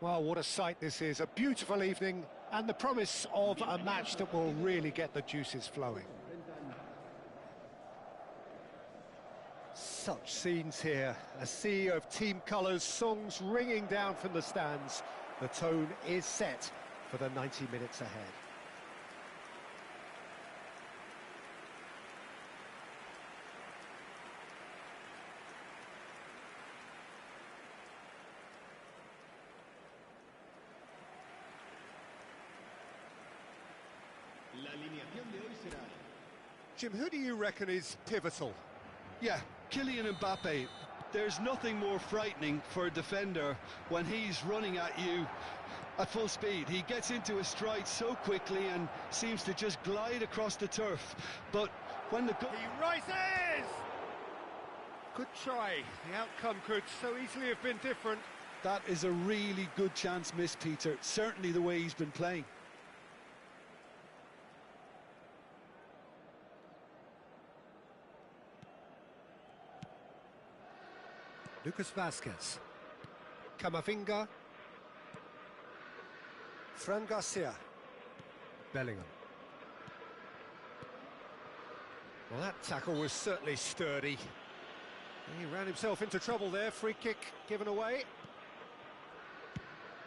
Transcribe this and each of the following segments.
Well, what a sight this is. A beautiful evening and the promise of a match that will really get the juices flowing. Such scenes here. A sea of team colours, songs ringing down from the stands. The tone is set for the 90 minutes ahead. Jim, who do you reckon is pivotal? Yeah, Kylian Mbappe. There's nothing more frightening for a defender when he's running at you at full speed. He gets into his stride so quickly and seems to just glide across the turf. But when the He rises! Good try. The outcome could so easily have been different. That is a really good chance missed, Peter. Certainly the way he's been playing. Lucas Vazquez, Camavinga, Fran Garcia, Bellingham. Well, that tackle was certainly sturdy. He ran himself into trouble there, free kick given away.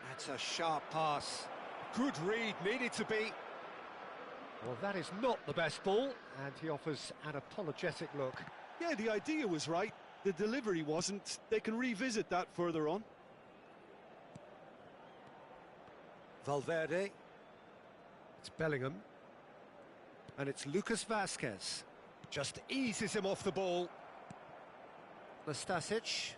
That's a sharp pass. Good read, needed to be. Well, that is not the best ball, and he offers an apologetic look. Yeah, the idea was right. The delivery wasn't. They can revisit that further on. Valverde. It's Bellingham. And it's Lucas Vazquez. Just eases him off the ball. Nastasic.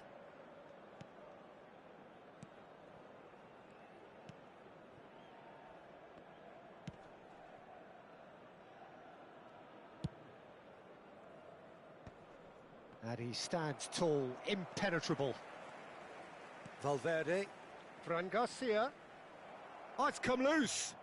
And he stands tall, impenetrable. Valverde. Fran Garcia. Oh, it's come loose.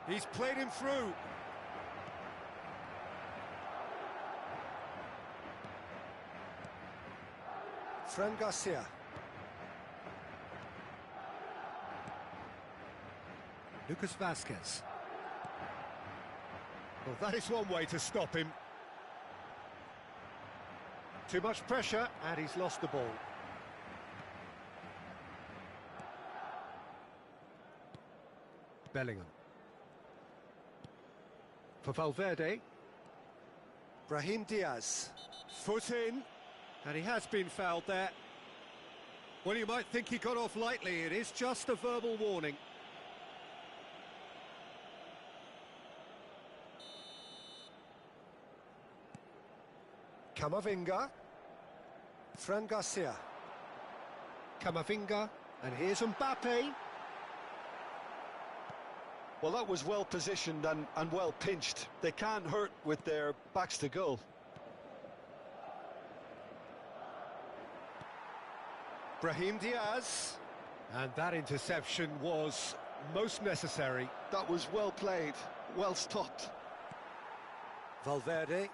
He's played him through. Fran Garcia. Lucas Vazquez. Well, that is one way to stop him. Too much pressure, and he's lost the ball. Bellingham. For Valverde. Brahim Diaz. Foot in. And he has been fouled there. Well, you might think he got off lightly. It is just a verbal warning. Camavinga. Fran Garcia. Camavinga. And here's Mbappe. Well, that was well positioned and well pinched. They can't hurt with their backs to goal. Brahim Diaz. And that interception was most necessary. That was well played, well stopped. Valverde.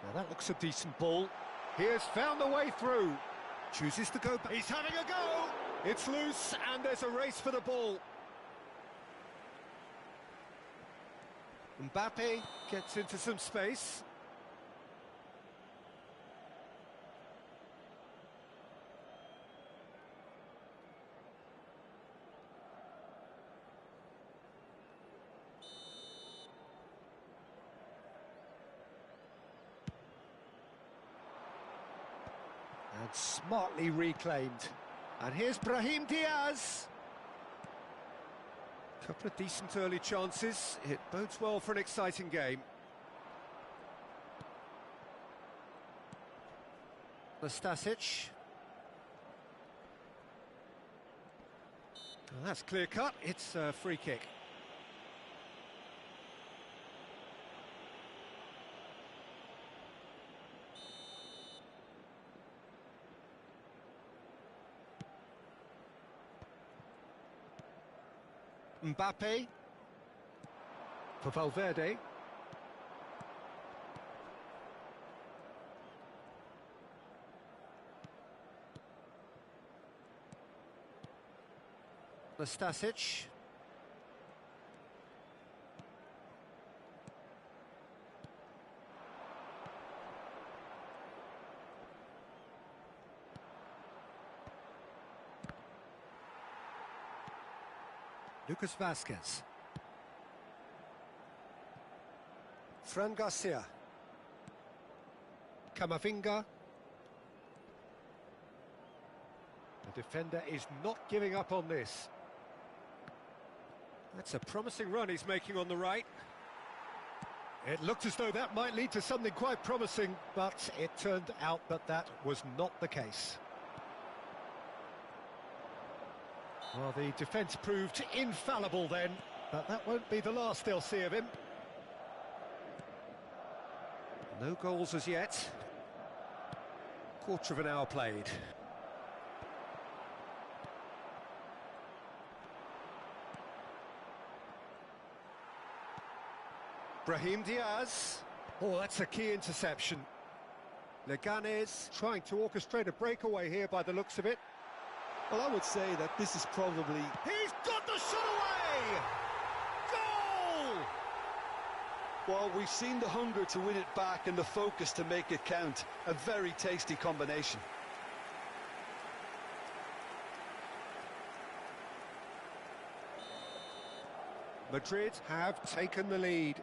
Now that looks a decent ball. He has found the way through. Chooses to go back. He's having a go! It's loose and there's a race for the ball. Mbappe gets into some space. And smartly reclaimed. And here's Brahim Diaz. Couple of decent early chances. It bodes well for an exciting game. Nastasic. Well, that's clear cut. It's a free kick. Mbappe. For Valverde. Nastasic. Lucas Vazquez. Fran Garcia. Camavinga. The defender is not giving up on this. That's a promising run he's making on the right. It looked as though that might lead to something quite promising, but it turned out that that was not the case. Well, the defence proved infallible then, but that won't be the last they'll see of him. No goals as yet. Quarter of an hour played. Brahim Diaz. Oh, that's a key interception. Leganes trying to orchestrate a breakaway here by the looks of it. Well, I would say that this is probably... He's got the shot away! Goal! Well, we've seen the hunger to win it back and the focus to make it count. A very tasty combination. Madrid have taken the lead.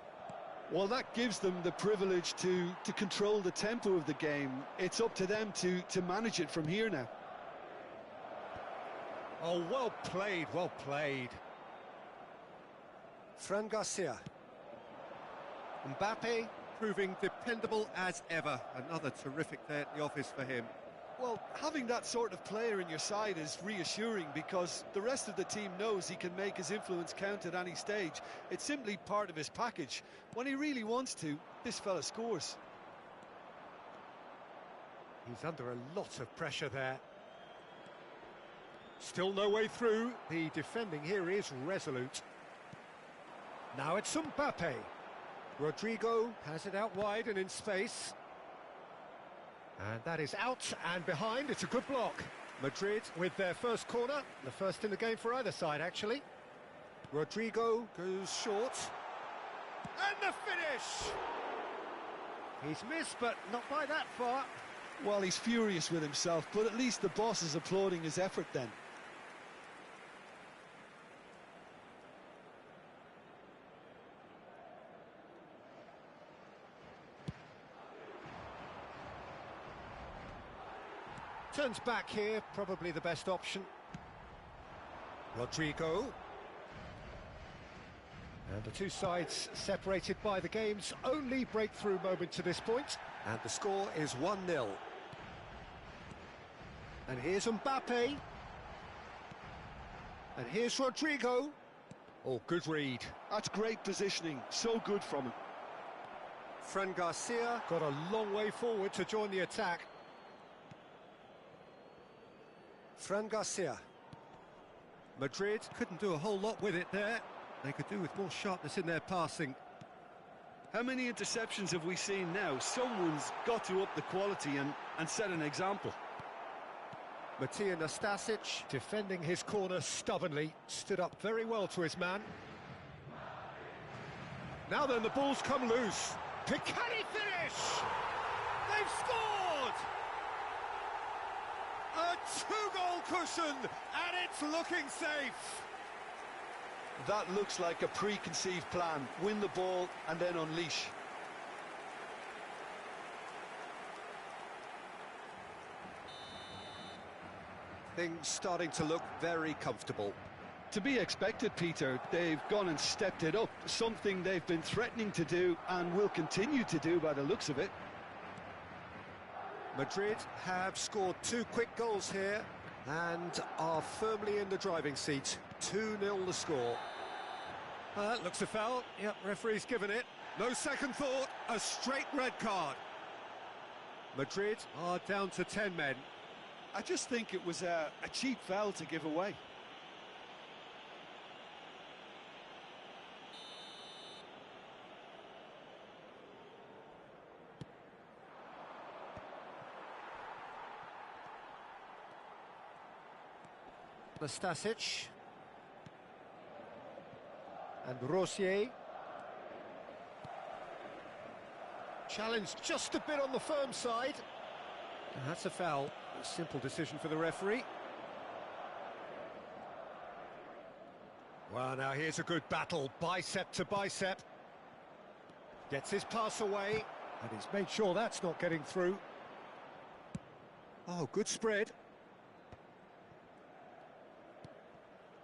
Well, that gives them the privilege to control the tempo of the game. It's up to them to manage it from here now. Oh, well played, well played. Fran Garcia. Mbappe proving dependable as ever. Another terrific day at the office for him. Well, having that sort of player in your side is reassuring because the rest of the team knows he can make his influence count at any stage. It's simply part of his package. When he really wants to, this fella scores. He's under a lot of pressure there. Still no way through. The defending here is resolute. Now it's Mbappe. Rodrigo has it out wide and in space. And that is out and behind. It's a good block. Madrid with their first corner. The first in the game for either side, actually. Rodrigo goes short. And the finish! He's missed, but not by that far. Well, he's furious with himself, but at least the boss is applauding his effort then. Turns back here, probably the best option. Rodrigo. And the two sides separated by the game's only breakthrough moment to this point. And the score is 1-0. And here's Mbappe. And here's Rodrigo. Oh, good read. That's great positioning, so good from him. Fran Garcia got a long way forward to join the attack. Fran Garcia. Madrid couldn't do a whole lot with it there. They could do with more sharpness in their passing. How many interceptions have we seen now? Someone's got to up the quality and set an example. Matija Nastasic, defending his corner stubbornly, stood up very well to his man. Now then, the ball's come loose. Can he finish? They've scored! A two-goal cushion, and it's looking safe. That looks like a preconceived plan. Win the ball and then unleash. Things starting to look very comfortable. To be expected, Peter. They've gone and stepped it up. Something they've been threatening to do and will continue to do by the looks of it. Madrid have scored two quick goals here and are firmly in the driving seat. 2-0 the score. That looks a foul. Yep, referee's given it. No second thought, a straight red card. Madrid are down to 10 men. I just think it was a cheap foul to give away. Nastasic. And Rosier. Challenged just a bit on the firm side. And that's a foul. A simple decision for the referee. Well, now here's a good battle, bicep to bicep. Gets his pass away, and he's made sure that's not getting through. Oh, good spread.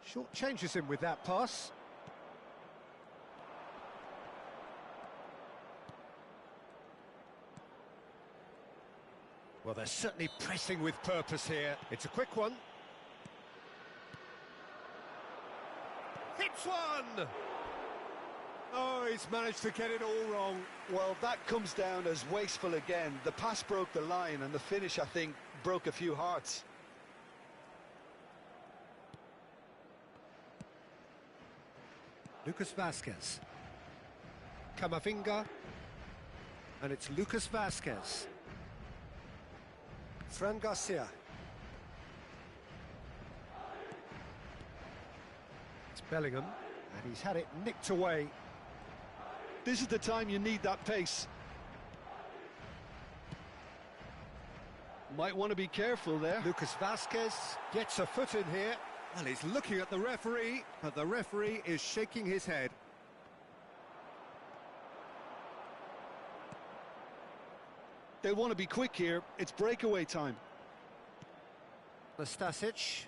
Short changes him with that pass. Well, they're certainly pressing with purpose here. It's a quick one. Hits one! Oh, he's managed to get it all wrong. Well, that comes down as wasteful again. The pass broke the line, and the finish, I think, broke a few hearts. Lucas Vasquez. Camavinga. And it's Lucas Vasquez. Fran Garcia. It's Bellingham, and he's had it nicked away. This is the time you need that pace. Might want to be careful there. Lucas Vasquez gets a foot in here. Well, he's looking at the referee, but the referee is shaking his head. They want to be quick here. It's breakaway time. Nastasic.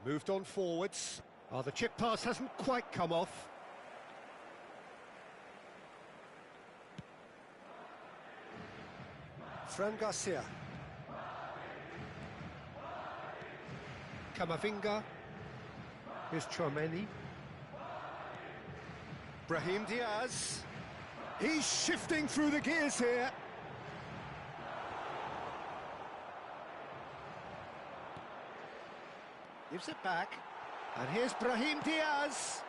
Moved on forwards. Oh, the chip pass hasn't quite come off. Fran Garcia. Camavinga. Here's Chouameni. Brahim Diaz. He's shifting through the gears here. Gives it back. And here's Brahim Diaz.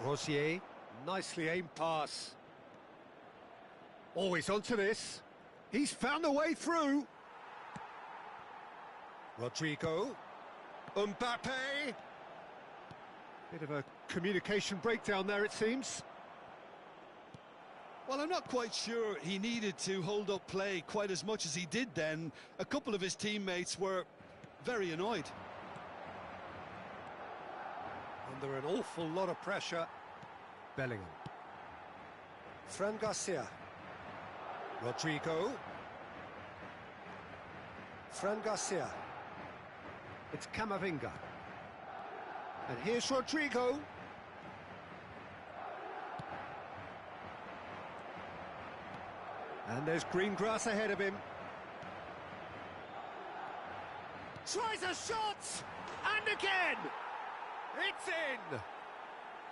Rosier, nicely aimed pass. Always onto this. He's found a way through. Rodrigo. Mbappe. Bit of a communication breakdown there, it seems. Well, I'm not quite sure he needed to hold up play quite as much as he did then. A couple of his teammates were very annoyed. Under an awful lot of pressure. Bellingham. Fran Garcia. Rodrigo. Fran Garcia. It's Camavinga. And here's Rodrigo. And there's green grass ahead of him. Tries a shot! And again! It's in!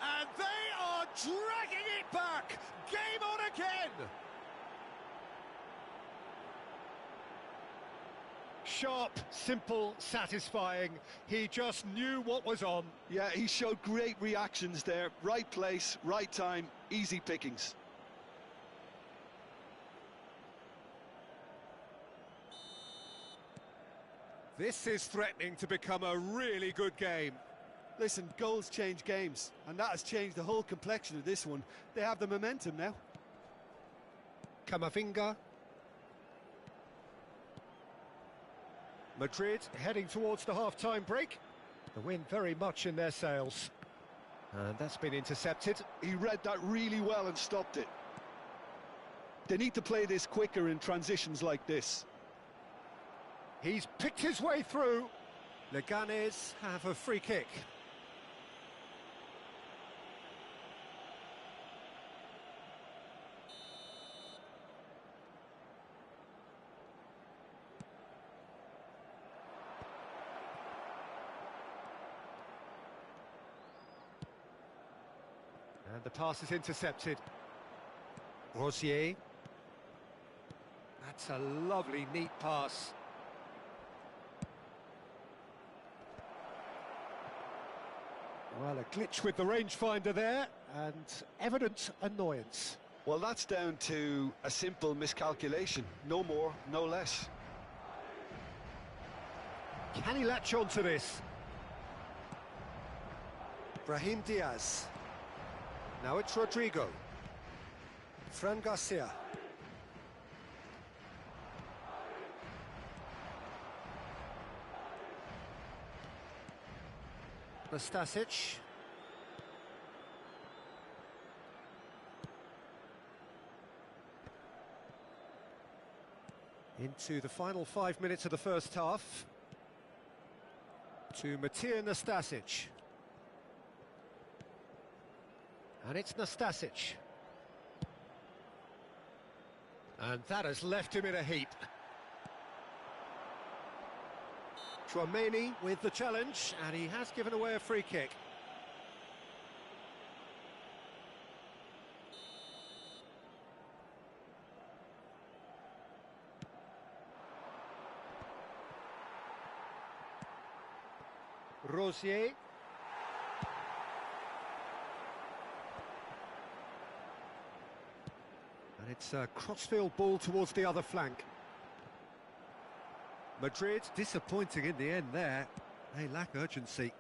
And they are dragging it back! Game on again! Sharp, simple, satisfying. He just knew what was on. Yeah, he showed great reactions there. Right place, right time, easy pickings. This is threatening to become a really good game. Listen, goals change games, and that has changed the whole complexion of this one. They have the momentum now. Camavinga. Madrid heading towards the half-time break. The wind very much in their sails. And that's been intercepted. He read that really well and stopped it. They need to play this quicker in transitions like this. He's picked his way through. Leganes have a free kick. And the pass is intercepted. Rosier. That's a lovely, neat pass. Well, a glitch with the rangefinder there, and evident annoyance. Well, that's down to a simple miscalculation. No more, no less. Can he latch on to this? Brahim Diaz. Now it's Rodrigo. Fran Garcia. Nastasic. Into the final 5 minutes of the first half. To Matija Nastasic. And it's Nastasic. And that has left him in a heap. Tchouaméni with the challenge, and he has given away a free kick. Rosier. And it's a crossfield ball towards the other flank. Madrid disappointing in the end there. They lack urgency.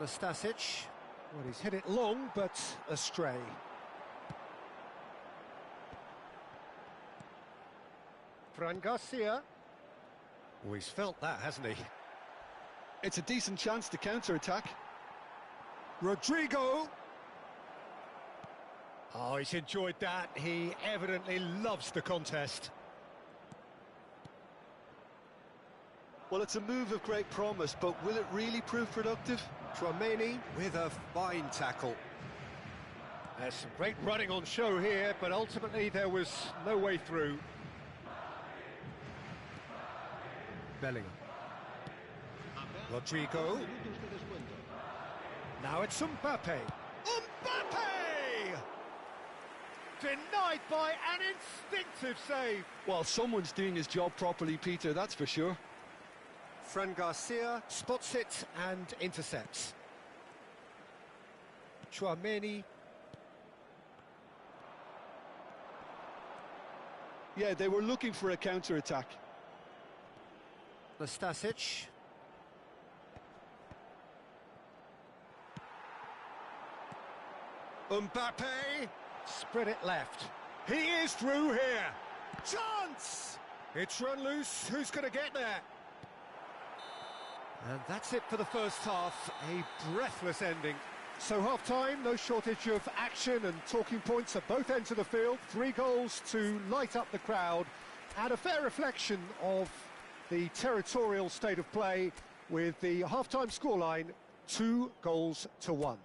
Nastasic. Well, he's hit it long, but astray. Fran Garcia. Oh, he's felt that, hasn't he? It's a decent chance to counter-attack. Rodrigo. Oh, he's enjoyed that. He evidently loves the contest. Well, it's a move of great promise, but will it really prove productive? Tchouaméni with a fine tackle. There's some great running on show here, but ultimately there was no way through. Bellingham. Rodrigo. Now it's Mbappe. Mbappe! Denied by an instinctive save. Well, someone's doing his job properly, Peter, that's for sure. Fran Garcia spots it and intercepts. Tchouaméni. Yeah, they were looking for a counter-attack. Nastasic. Mbappe. Spread it left. He is through here. Chance! It's run loose. Who's going to get there? And that's it for the first half. A breathless ending. So half-time, no shortage of action and talking points at both ends of the field. 3 goals to light up the crowd. And a fair reflection of the territorial state of play with the half-time scoreline 2-1.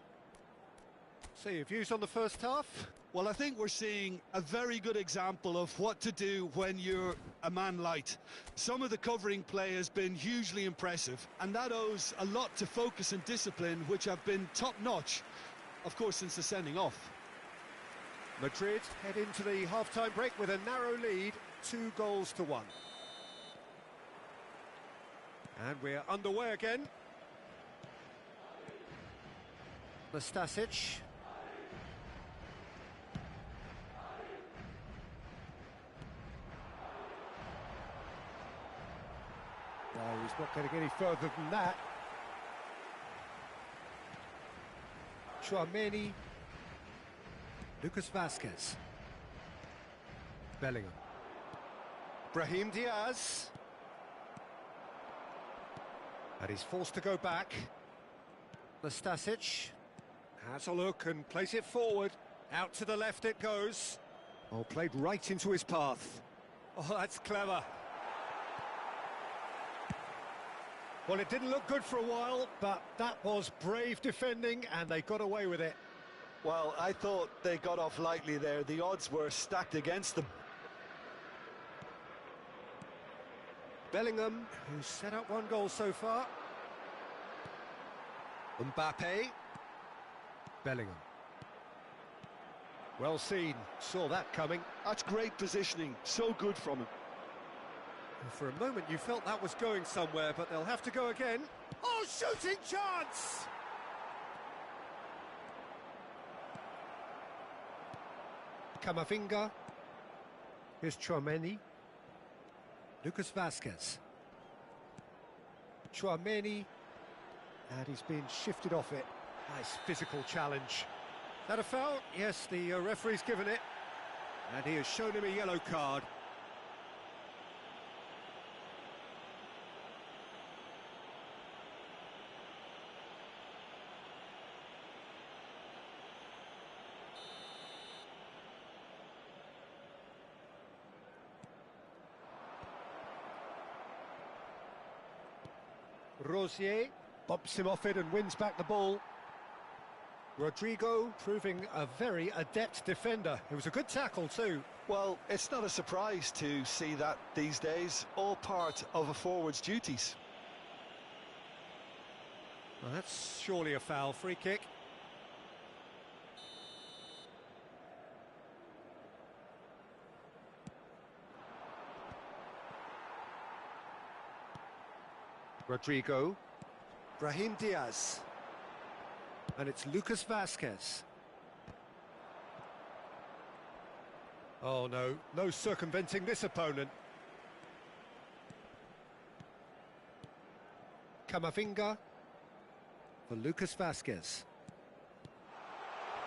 So your views on the first half? Well, I think we're seeing a very good example of what to do when you're a man light. Some of the covering play has been hugely impressive, and that owes a lot to focus and discipline, which have been top-notch, of course, since the sending off. Madrid head into the half-time break with a narrow lead, 2-1. And we're underway again. Nastasic. No, he's not getting any further than that. Tchouaméni. Lucas Vazquez. Bellingham. Brahim Diaz. And he's forced to go back. Nastasic has a look and plays it forward. Out to the left it goes. Oh, played right into his path. Oh, that's clever. Well, it didn't look good for a while, but that was brave defending, and they got away with it. Well, I thought they got off lightly there. The odds were stacked against them. Bellingham, who's set up 1 goal so far. Mbappe. Bellingham. Well seen, saw that coming. That's great positioning, so good from him. For a moment you felt that was going somewhere, but they'll have to go again. Oh, shooting chance! Camavinga. Here's Tchouaméni. Lucas Vasquez. Tchouaméni. And he's been shifted off it. Nice physical challenge. That a foul? Yes, the referee's given it. And he has shown him a yellow card. Rosier bumps him off it and wins back the ball. Rodrigo proving a very adept defender. It was a good tackle too. Well, it's not a surprise to see that these days, all part of a forward's duties. Well, that's surely a foul. Free kick. Rodrigo. Brahim Diaz. And it's Lucas Vasquez. Oh no, no circumventing this opponent. Camavinga for Lucas Vasquez.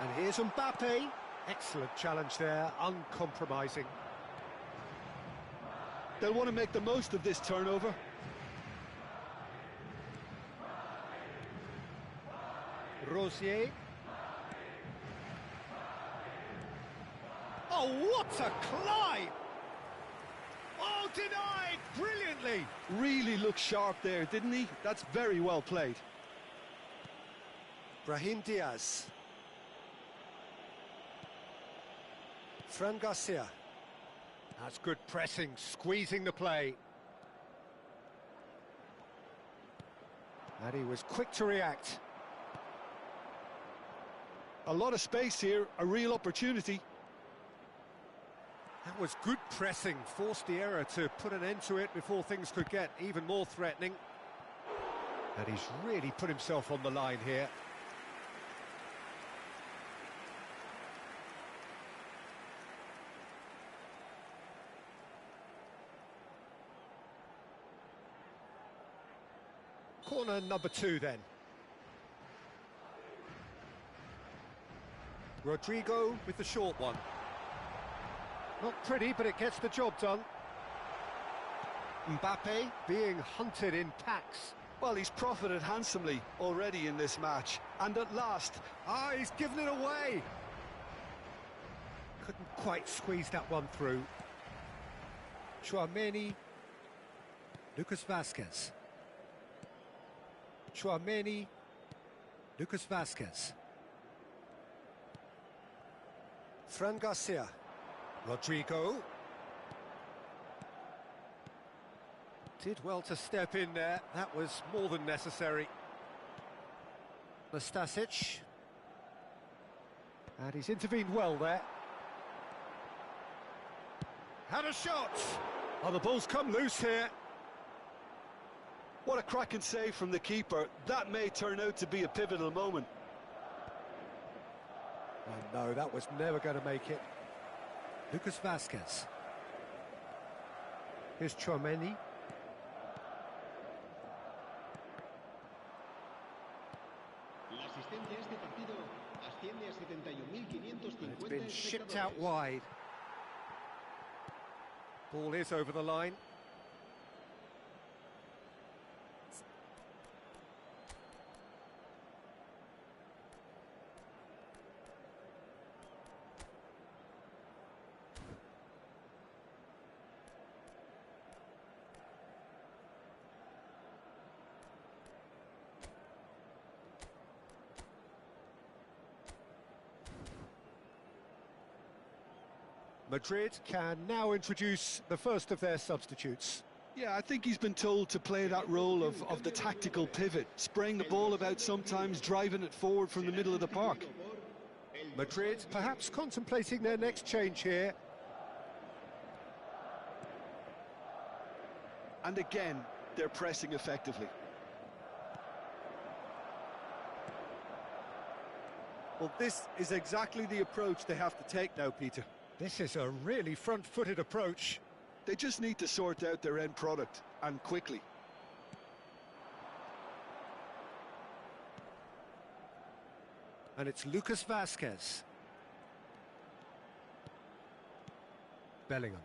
And here's Mbappe. Excellent challenge there, uncompromising. They'll want to make the most of this turnover. Rosier. Oh, what a climb! Oh, denied brilliantly! Really looked sharp there, didn't he? That's very well played. Brahim Diaz. Fran Garcia. That's good pressing, squeezing the play. And he was quick to react. A lot of space here, a real opportunity. That was good pressing, forced the error to put an end to it before things could get even more threatening. And he's really put himself on the line here. Corner number 2 then. Rodrigo with the short one. Not pretty, but it gets the job done. Mbappe being hunted in packs. Well, he's profited handsomely already in this match. And at last... Ah, he's given it away! Couldn't quite squeeze that one through. Tchouaméni. Lucas Vasquez. Tchouaméni. Lucas Vasquez. Fran Garcia. Rodrigo. Did well to step in there. That was more than necessary. Nastasic. And he's intervened well there. Had a shot! Oh, the ball's come loose here. What a cracking save from the keeper. That may turn out to be a pivotal moment. Oh no, that was never going to make it. Lucas Vasquez. Here's Tchouaméni. It's been shipped out wide. Ball is over the line. Madrid can now introduce the first of their substitutes. Yeah, I think he's been told to play that role of the tactical pivot, spraying the ball about sometimes, driving it forward from the middle of the park. Madrid perhaps contemplating their next change here. And again, they're pressing effectively. Well, this is exactly the approach they have to take now, Peter. This is a really front-footed approach. They just need to sort out their end product, and quickly. And it's Lucas Vazquez. Bellingham.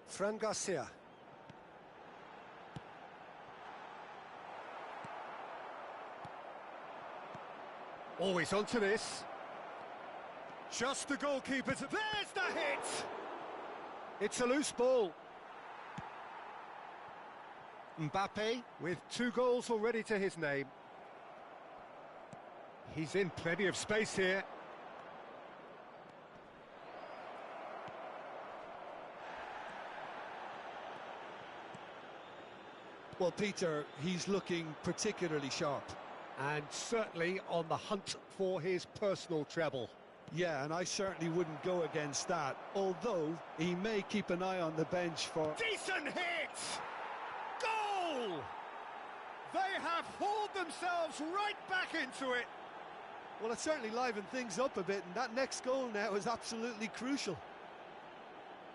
Fran Garcia. Always onto this. Just the goalkeeper's... There's the hit! It's a loose ball. Mbappe with 2 goals already to his name. He's in plenty of space here. Well, Peter, he's looking particularly sharp. And certainly on the hunt for his personal treble. Yeah, and I certainly wouldn't go against that, although he may keep an eye on the bench for... Decent hit! Goal! They have hauled themselves right back into it. Well, it certainly livened things up a bit, and that next goal now is absolutely crucial.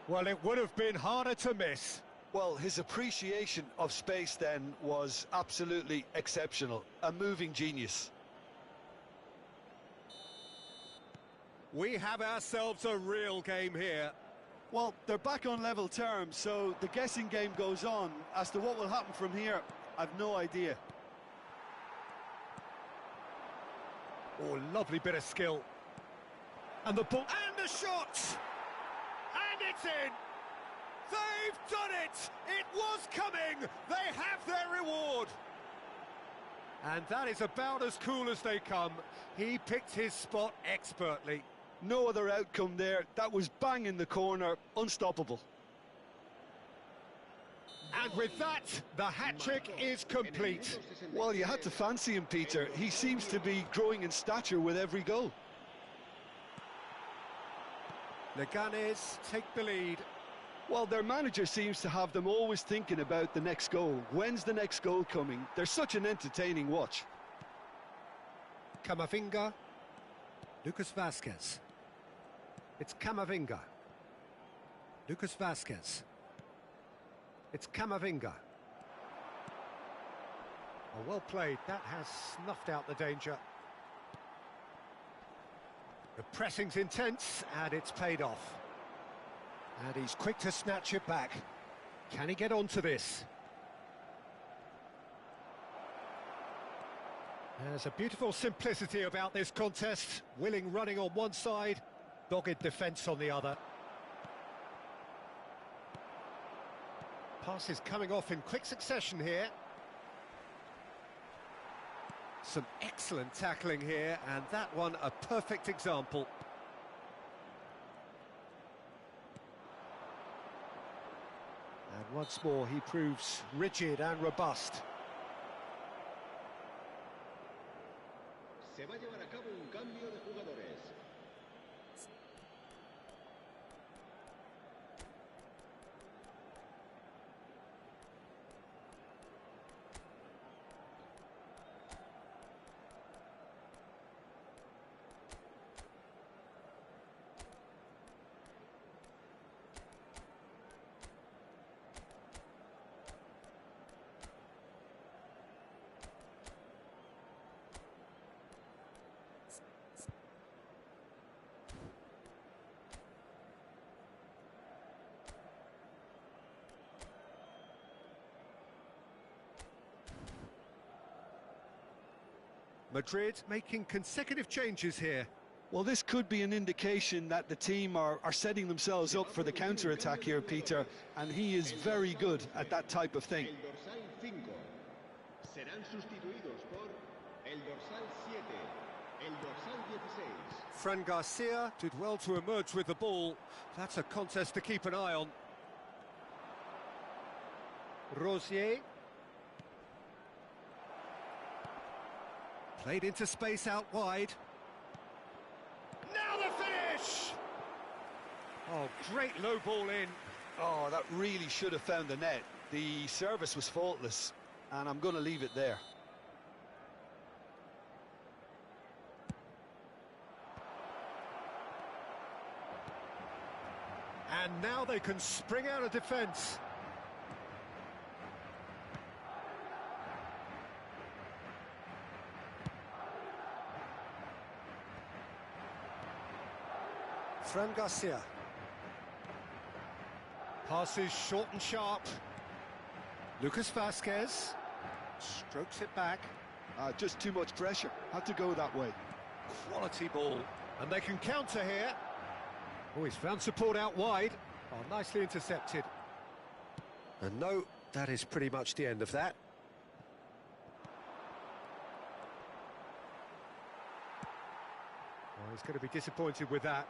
Well, it would have been harder to miss. Well, his appreciation of space then was absolutely exceptional. A moving genius. We have ourselves a real game here. Well, they're back on level terms, so the guessing game goes on. As to what will happen from here, I've no idea. Oh, lovely bit of skill. And the ball... And the shot! And it's in! They've done it! It was coming! They have their reward! And that is about as cool as they come. He picked his spot expertly. No other outcome there. That was bang in the corner, unstoppable. And with that, the hat-trick is complete. Well, you had to fancy him, Peter. He seems to be growing in stature with every goal. Leganes take the lead. Well, their manager seems to have them always thinking about the next goal. When's the next goal coming? They're such an entertaining watch. Camavinga. Lucas Vazquez. It's Camavinga. Lucas Vazquez. It's Camavinga. Oh, well played. That has snuffed out the danger. The pressing's intense, and it's paid off. And he's quick to snatch it back. Can he get onto this? There's a beautiful simplicity about this contest. Willing running on one side, dogged defence on the other. Passes coming off in quick succession here. Some excellent tackling here, and that one a perfect example. And once more he proves rigid and robust. Se va a llevar a cabo un cambio de jugadores. Madrid making consecutive changes here. Well, this could be an indication that the team are setting themselves up for the counter-attack here, Peter, and he is very good at that type of thing. El dorsal 5 serán sustituidos por el dorsal 7, el dorsal 16. Fran Garcia did well to emerge with the ball. That's a contest to keep an eye on. Rosier. Played into space out wide. Now the finish! Oh, great low ball in. Oh, that really should have found the net. The service was faultless, and I'm going to leave it there. And now they can spring out of defence. Fran Garcia. Passes short and sharp. Lucas Vasquez strokes it back. Just too much pressure. Had to go that way. Quality ball. And they can counter here. Oh, he's found support out wide. Oh, nicely intercepted. And no, that is pretty much the end of that. Oh, he's going to be disappointed with that.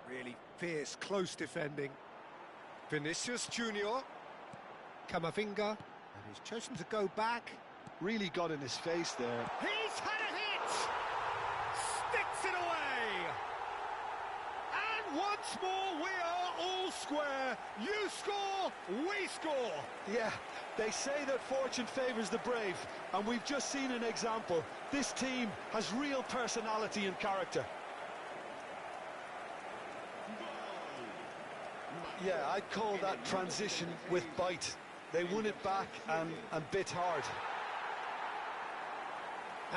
Really fierce, close defending. Vinicius Junior. Camavinga. And he's chosen to go back. Really got in his face there. He's had a hit! Sticks it away! And once more we are all square. You score, we score! Yeah, they say that fortune favours the brave, and we've just seen an example. This team has real personality and character. Yeah, I'd call that transition with bite. They won it back and bit hard.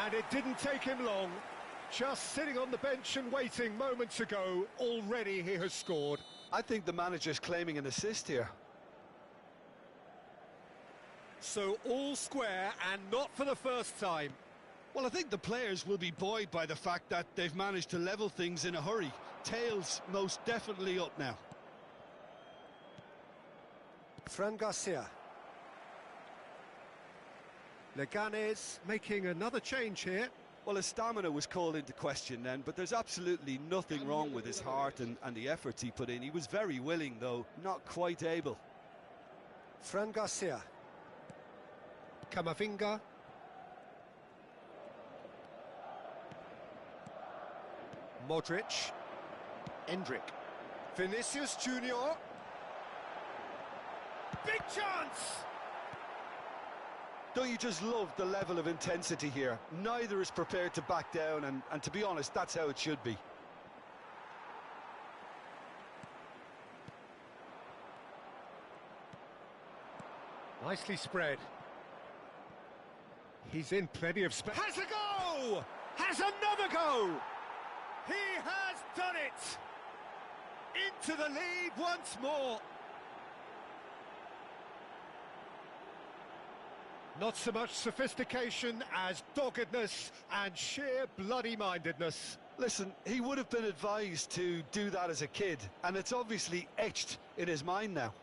And it didn't take him long. Just sitting on the bench and waiting moments ago, already he has scored. I think the manager's claiming an assist here. So all square, and not for the first time. Well, I think the players will be buoyed by the fact that they've managed to level things in a hurry. Tails most definitely up now. Fran Garcia. Leganes making another change here. Well, his stamina was called into question then, but there's absolutely nothing wrong with his heart and the efforts he put in. He was very willing, though, not quite able. Fran Garcia. Camavinga. Modric. Endrick. Vinicius Junior. Big chance! Don't you just love the level of intensity here? Neither is prepared to back down, and to be honest, that's how it should be. Nicely spread. He's in plenty of space. Has a go! Has another go! He has done it! Into the lead once more. Not so much sophistication as doggedness and sheer bloody-mindedness. Listen, he would have been advised to do that as a kid, and it's obviously etched in his mind now.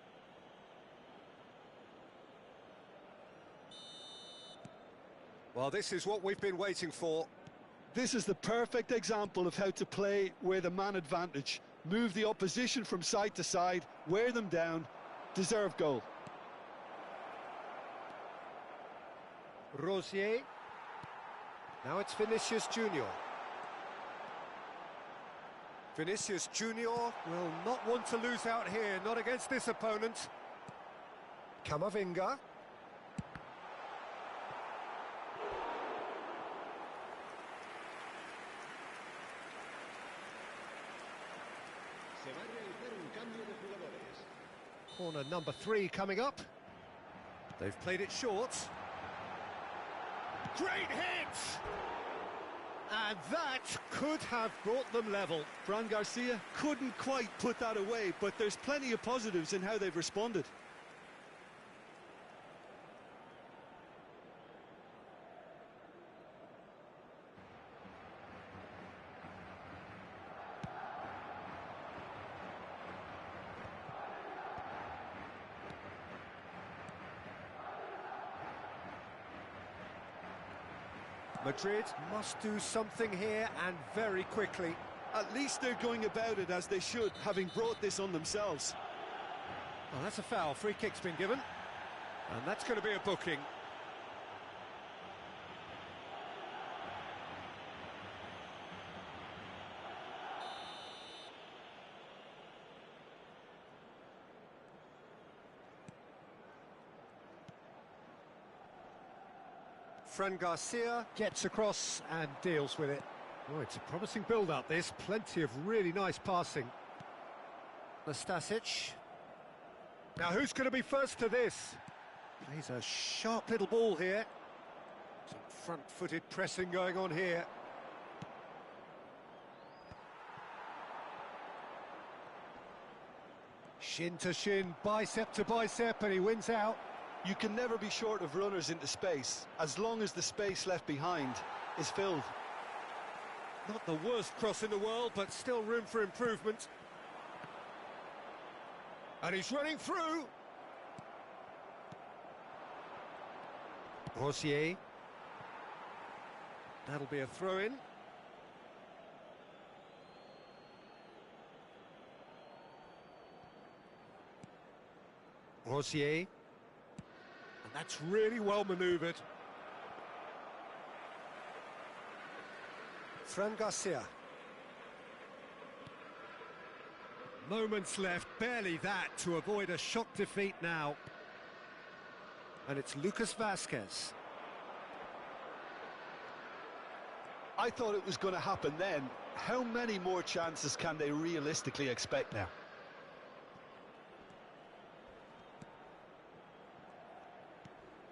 Well, this is what we've been waiting for. This is the perfect example of how to play with a man advantage. Move the opposition from side to side, wear them down, deserve goal. Rosier. Now it's Vinicius Junior. Vinicius Junior will not want to lose out here, not against this opponent. Camavinga. Se va a realizar un cambio de jugadores. Corner number 3 coming up. They've played it short. Great hit! And that could have brought them level. Fran Garcia couldn't quite put that away, but there's plenty of positives in how they've responded. Madrid must do something here, and very quickly. At least they're going about it as they should, having brought this on themselves. Oh, that's a foul. Free kick's been given. And that's going to be a booking. Fran Garcia gets across and deals with it. Oh, it's a promising build-up, this. Plenty of really nice passing. Nastasic. Now who's going to be first to this? Plays a sharp little ball here. Some front-footed pressing going on here. Shin to shin, bicep to bicep, and he wins out. You can never be short of runners into space, as long as the space left behind is filled. Not the worst cross in the world, but still room for improvement. And he's running through. Rosier. That'll be a throw-in. Rosier. And that's really well manoeuvred. Fran Garcia. Moments left, barely that, to avoid a shock defeat now. And it's Lucas Vazquez. I thought it was going to happen then. How many more chances can they realistically expect now?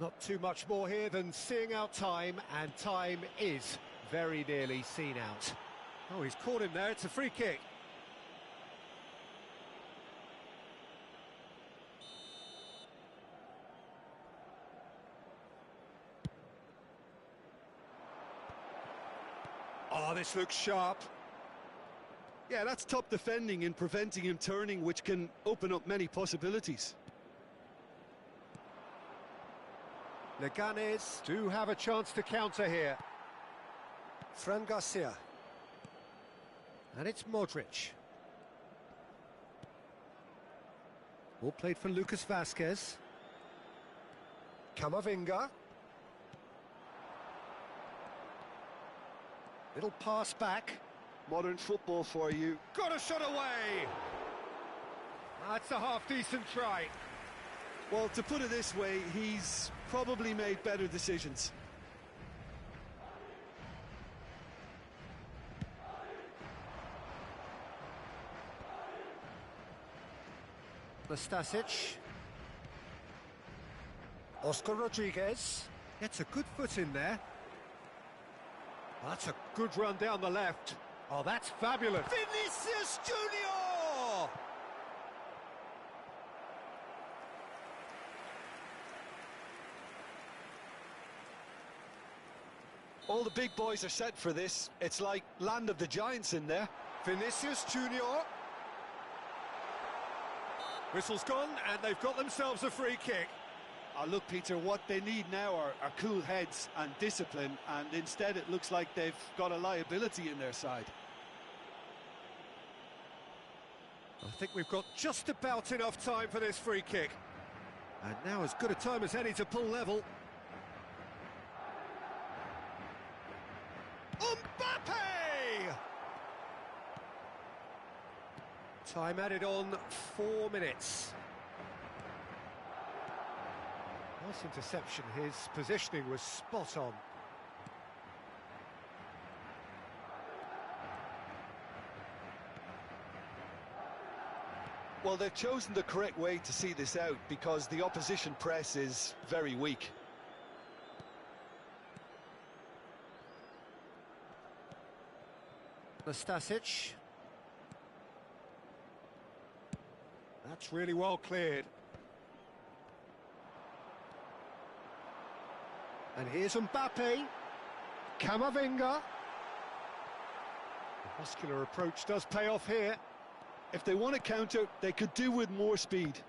Not too much more here than seeing out time, and time is very nearly seen out. Oh, he's caught him there, it's a free kick. Oh, this looks sharp. Yeah, that's top defending and preventing him turning, which can open up many possibilities. Leganes do have a chance to counter here. Fran Garcia. And it's Modric. Ball played for Lucas Vazquez. Camavinga. Little pass back. Modern football for you. Got a shot away! That's a half-decent try. Well, to put it this way, he's probably made better decisions. Nastasic. Oscar Rodriguez. Gets a good foot in there. That's a good run down the left. Oh, that's fabulous. Vinicius Junior! All the big boys are set for this. It's like land of the giants in there. Vinicius Junior. Whistle's gone, and they've got themselves a free kick. Oh, look, Peter, what they need now are cool heads and discipline, and instead it looks like they've got a liability in their side. I think we've got just about enough time for this free kick. And now as good a time as any to pull level. Mbappe! Time added on 4 minutes. Nice interception, his positioning was spot on. Well, they've chosen the correct way to see this out because the opposition press is very weak. Nastasic. That's really well cleared. And here's Mbappe. Camavinga. The muscular approach does pay off here. If they want to counter, they could do with more speed.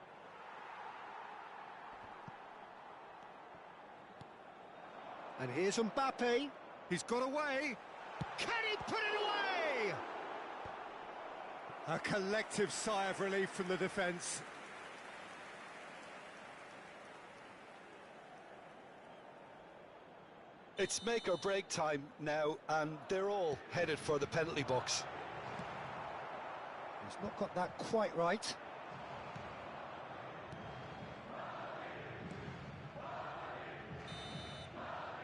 And here's Mbappe. He's got away. Can he put it away? A collective sigh of relief from the defence. It's make or break time now, and they're all headed for the penalty box. He's not got that quite right.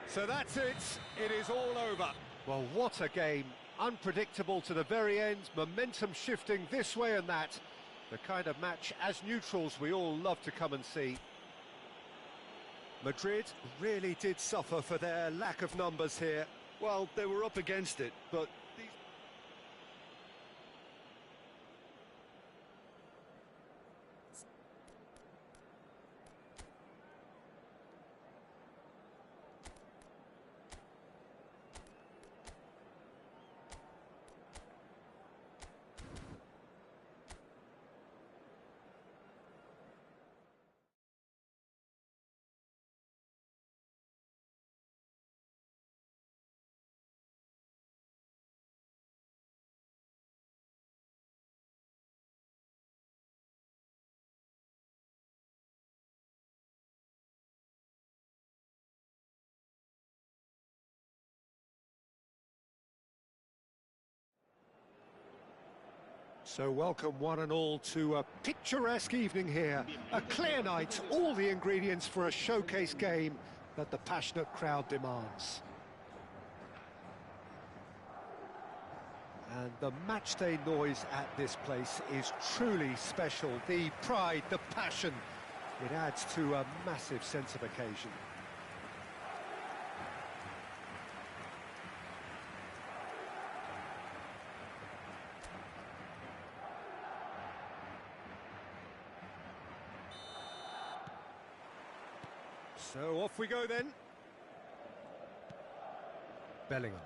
So that's it. It is all over. Well, what a game. Unpredictable to the very end. Momentum shifting this way and that. The kind of match, as neutrals, we all love to come and see. Madrid really did suffer for their lack of numbers here. Well, they were up against it, but So welcome one and all to a picturesque evening here. A clear night, all the ingredients for a showcase game that the passionate crowd demands. And the matchday noise at this place is truly special. The pride, the passion, it adds to a massive sense of occasion. So off we go then. Bellingham.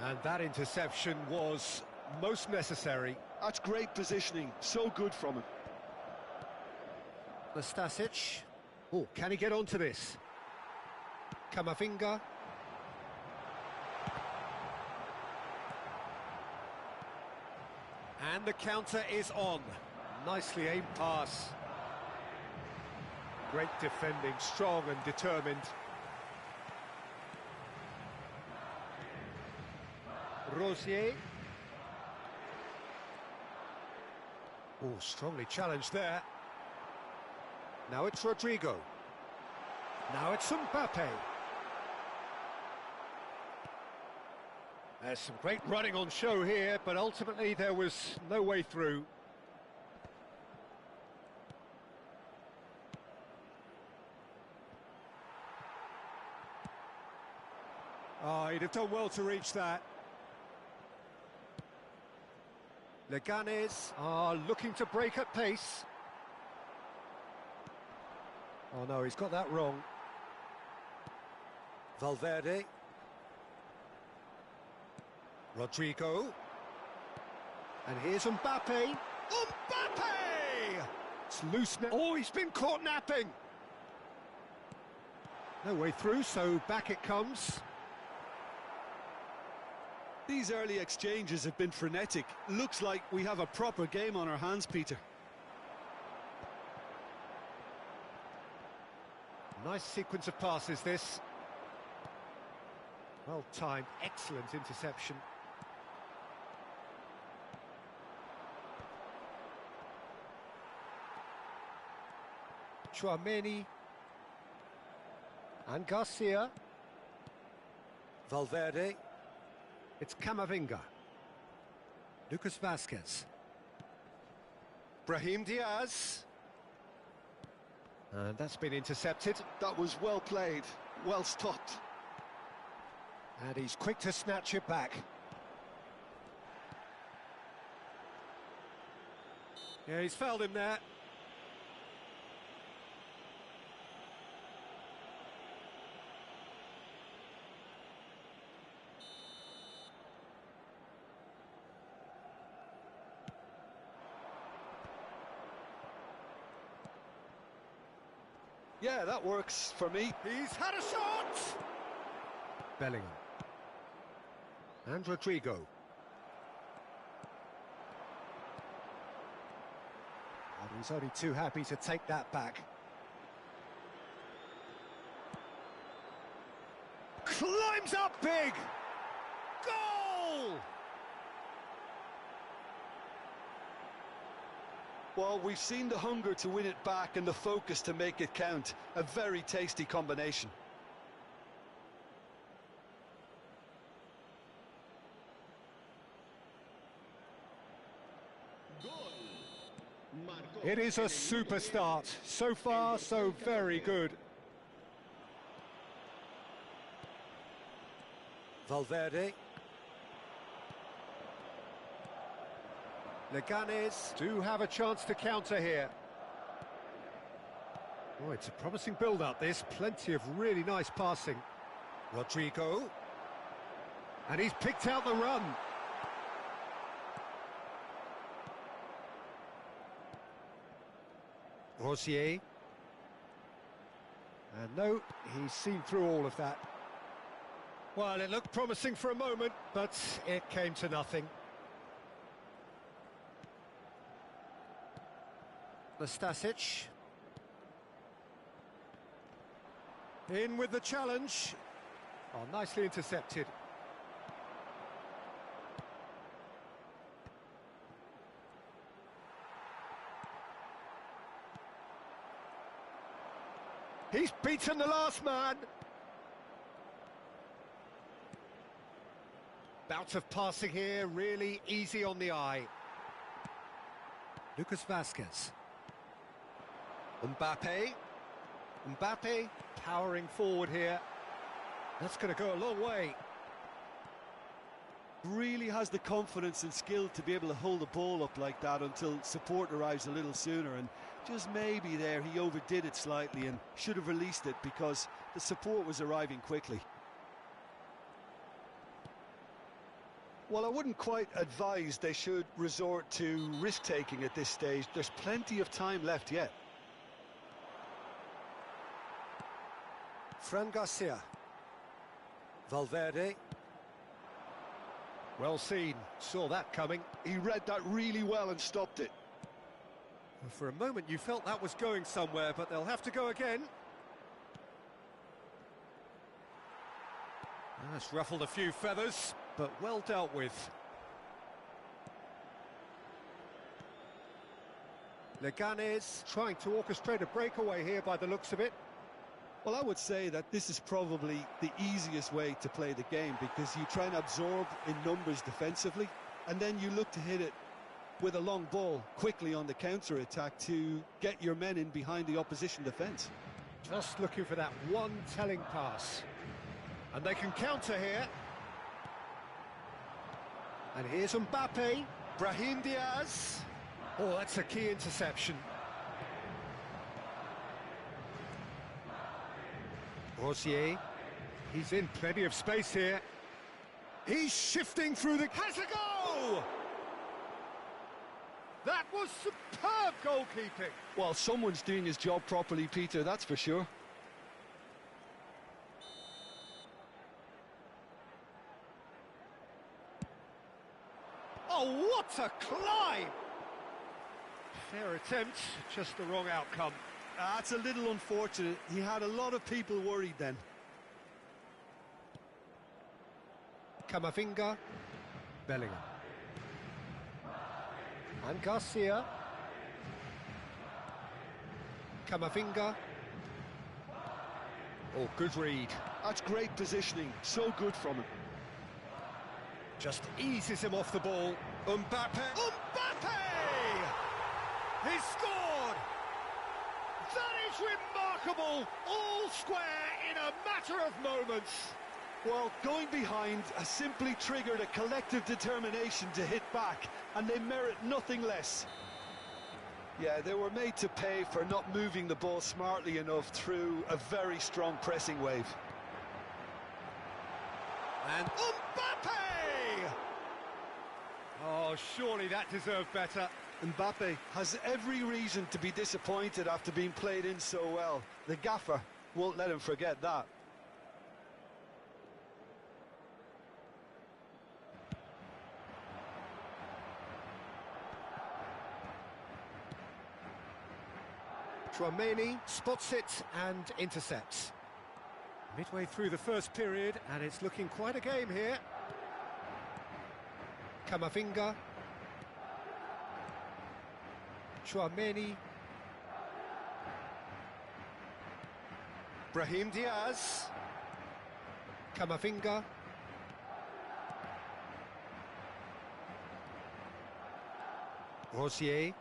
And that interception was most necessary. that's great positioning. So good from him. Nastasic. Oh, can he get onto this? Camavinga. And the counter is on. Nicely aimed pass. Great defending, strong and determined. Rosier. Oh, strongly challenged there. Now it's Rodrigo. Now it's Mbappe. There's some great running on show here, but ultimately there was no way through. Oh, he'd have done well to reach that. Leganes are looking to break at pace. Oh no, he's got that wrong. Valverde. Rodrigo. And here's Mbappe. Mbappe! It's loose now. Oh, he's been caught napping. No way through, so back it comes. These early exchanges have been frenetic. Looks like we have a proper game on our hands, Peter. Nice sequence of passes, this. Well timed, excellent interception. Chouameni. And Garcia. Valverde. It's Camavinga. Lucas Vazquez. Brahim Diaz. And that's been intercepted. That was well played, well stopped. And he's quick to snatch it back. Yeah, he's fouled him there. Yeah, that works for me. He's had a shot! Bellingham. And Rodrigo. And he's only too happy to take that back. Climbs up big! Goal! Well, we've seen the hunger to win it back and the focus to make it count. A very tasty combination. It is a super start. So far, so very good. Valverde. Leganes do have a chance to counter here. Oh, it's a promising build-up, this. Plenty of really nice passing. Rodrigo. And he's picked out the run. Rosier. And no, he's seen through all of that. Well, it looked promising for a moment, but it came to nothing. Nastasic. In with the challenge. Oh, nicely intercepted. He's beaten the last man. Bout of passing here, really easy on the eye. Lucas Vazquez. Mbappe powering forward here. That's going to go a long way. Really has the confidence and skill to be able to hold the ball up like that until support arrives a little sooner, and just maybe there he overdid it slightly and should have released it because the support was arriving quickly. Well, I wouldn't quite advise they should resort to risk-taking at this stage. There's plenty of time left yet. Fran Garcia. Valverde. Well seen, saw that coming. He read that really well and stopped it. For a moment you felt that was going somewhere, but they'll have to go again. That's ruffled a few feathers, but well dealt with. Leganes trying to orchestrate a breakaway here by the looks of it. Well, I would say that this is probably the easiest way to play the game because you try and absorb in numbers defensively, and then you look to hit it with a long ball quickly on the counter-attack to get your men in behind the opposition defence. Just looking for that one telling pass. And they can counter here. And here's Mbappe. Brahim Diaz. Oh, that's a key interception. Rosier. He's in plenty of space here. He's shifting through the... Has a goal! That was superb goalkeeping. Well, someone's doing his job properly, Peter, that's for sure. Oh, what a climb! Fair attempt, just the wrong outcome. That's a little unfortunate. He had a lot of people worried then. Camavinga. Bellingham. And Garcia. Camavinga. Oh, good read. That's great positioning. So good from him. Just eases him off the ball. Mbappe. Mbappe! He scored! That is remarkable! All square in a matter of moments. Well, going behind has simply triggered a collective determination to hit back, and they merit nothing less. Yeah, they were made to pay for not moving the ball smartly enough through a very strong pressing wave. And Mbappe! Oh, surely that deserved better. Mbappe has every reason to be disappointed after being played in so well. The gaffer won't let him forget that. Tchouaméni spots it and intercepts. Midway through the first period, and it's looking quite a game here. Camavinga. Tchouaméni. Brahim Diaz. Camavinga. Rosier.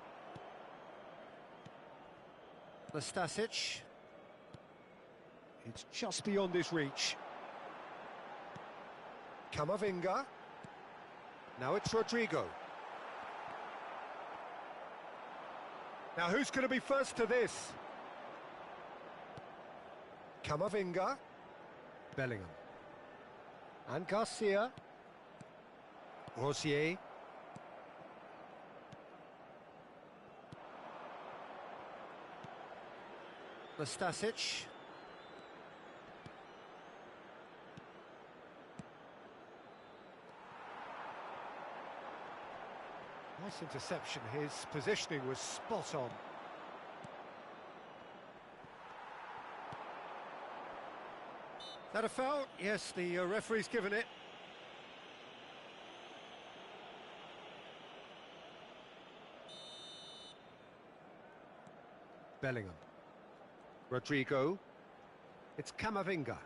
Nastasic. It's just beyond his reach. Camavinga. Now it's Rodrigo. Now who's going to be first to this? Camavinga. Bellingham. And Garcia. Rosier. Nastasic. Nice interception, his positioning was spot on. That a foul? Yes, the referee's given it. Bellingham. Rodrigo. It's Camavinga.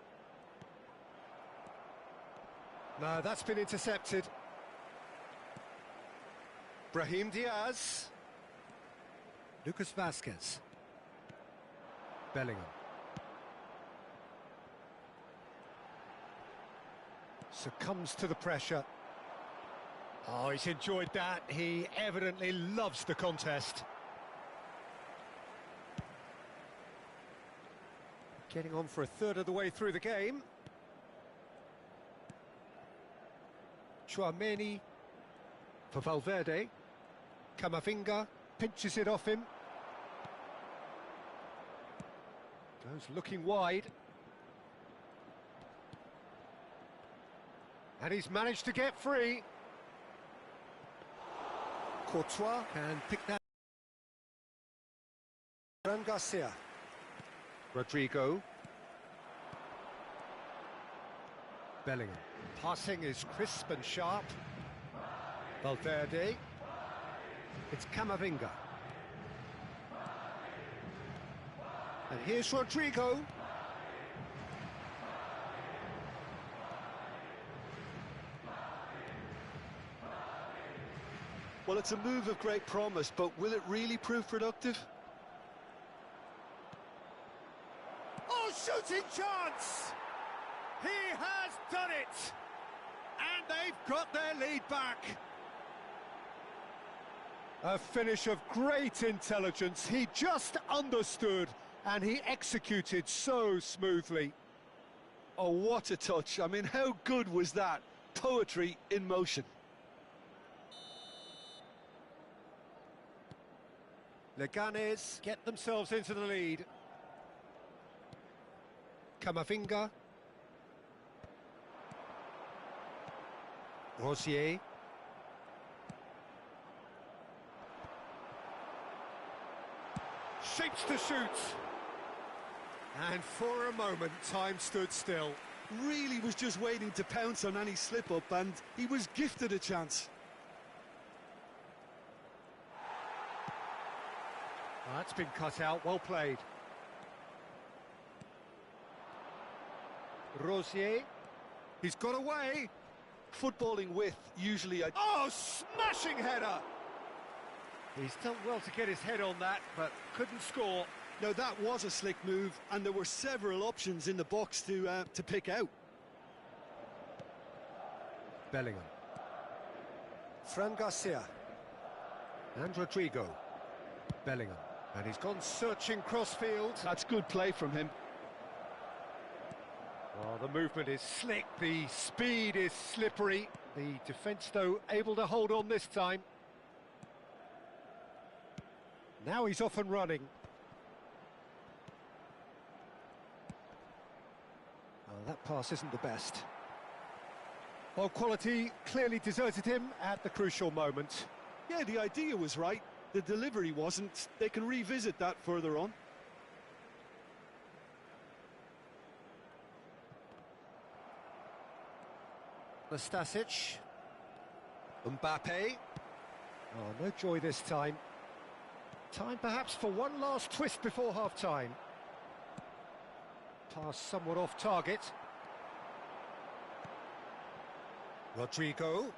No, that's been intercepted. Brahim Diaz. Lucas Vazquez. Bellingham. Succumbs to the pressure. Oh, he's enjoyed that. He evidently loves the contest. Getting on for a third of the way through the game. Chouameni for Valverde. Camavinga pinches it off him. Goes looking wide. And he's managed to get free. Courtois can pick that. Fran Garcia. Rodrigo. Bellingham. Passing is crisp and sharp. Valverde. It's Camavinga. And here's Rodrigo. Well, it's a move of great promise, but will it really prove productive? Oh, shooting chance! He has done it! And they've got their lead back. A finish of great intelligence. He just understood and he executed so smoothly. Oh, what a touch. I mean, how good was that? Poetry in motion. Leganes get themselves into the lead. Camavinga. Rosier. Shapes to shoot. And for a moment, time stood still. Really was just waiting to pounce on any slip-up, and he was gifted a chance. That's been cut out, well played. Rosier, he's got away. Footballing with usually a... Oh, smashing header! He's done well to get his head on that, but couldn't score. No, that was a slick move, and there were several options in the box to pick out. Bellingham. Fran Garcia. And Rodrigo. Bellingham. And he's gone searching crossfield. That's good play from him. Oh, the movement is slick, the speed is slippery. The defence, though, able to hold on this time. Now he's off and running. Oh, that pass isn't the best. Well, quality clearly deserted him at the crucial moment. Yeah, the idea was right. The delivery wasn't. They can revisit that further on. Nastasic. Mbappe. Oh, no joy this time. Time perhaps for one last twist before half-time. Pass somewhat off target. Rodrigo.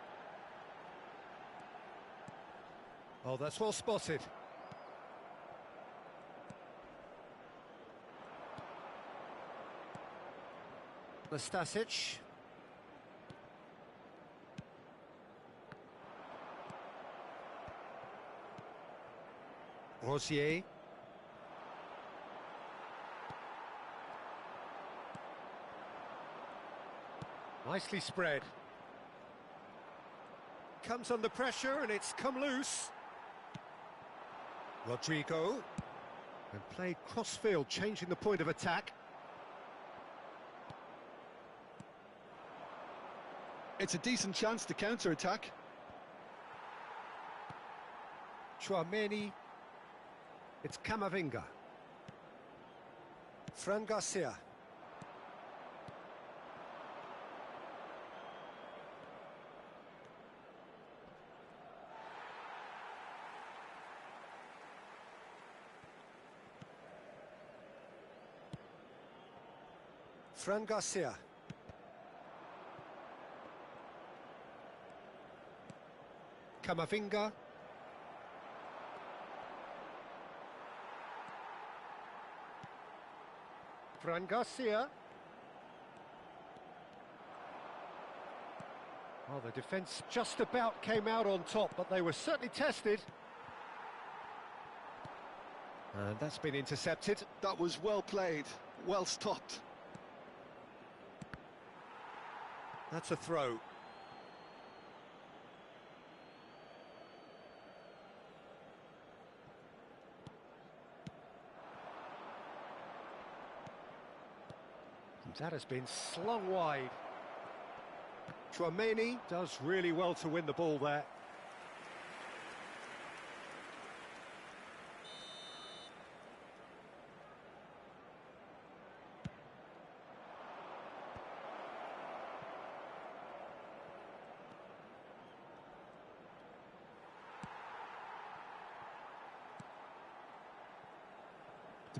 Oh, that's well spotted. Nastasic. Rosier. Nicely spread. Comes under pressure and it's come loose. Rodrigo. And played cross-field, changing the point of attack. It's a decent chance to counter-attack. Chouameni. It's Camavinga. Fran Garcia. Fran Garcia. Camavinga. Fran Garcia. Well, the defence just about came out on top, but they were certainly tested. And that's been intercepted. That was well played, well stopped. That's a throw. And that has been slung wide. Chouameni does really well to win the ball there.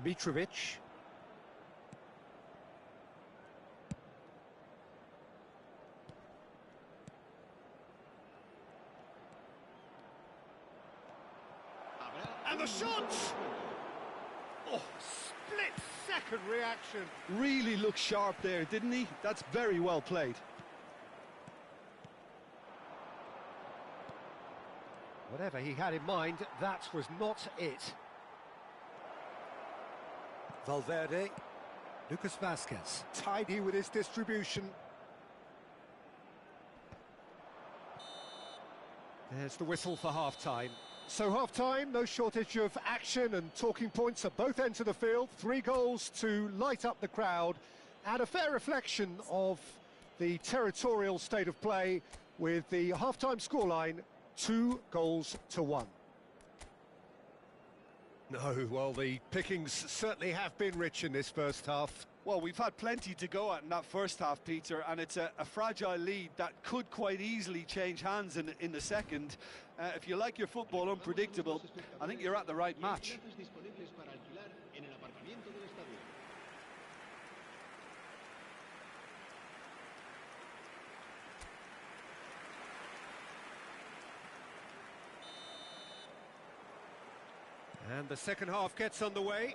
Mitrovic. And the shot! Oh, split-second reaction. Really looked sharp there, didn't he? That's very well played. Whatever he had in mind, that was not it. Valverde. Lucas Vazquez. Tidy with his distribution. There's the whistle for half-time. So half-time, no shortage of action and talking points at both ends of the field. 3 goals to light up the crowd, and a fair reflection of the territorial state of play with the half-time scoreline 2-1. No, well, the pickings certainly have been rich in this first half. Well, we've had plenty to go at in that first half, Peter, and it's a fragile lead that could quite easily change hands in the second. If you like your football unpredictable, I think you're at the right match. And the second half gets underway.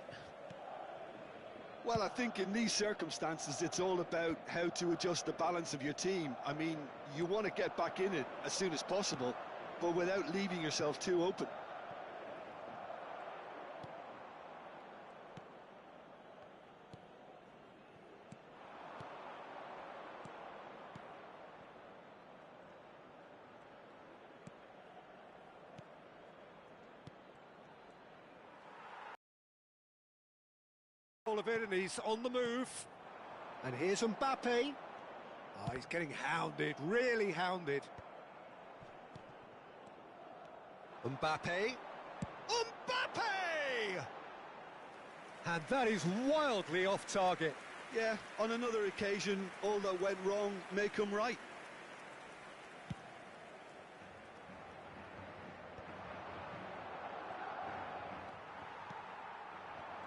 Well, I think in these circumstances, it's all about how to adjust the balance of your team. I mean, you want to get back in it as soon as possible, but without leaving yourself too open. All of it, and he's on the move. And here's Mbappe. Oh, he's getting hounded, really hounded. Mbappe. Mbappe! And that is wildly off target. Yeah, on another occasion, all that went wrong may come right.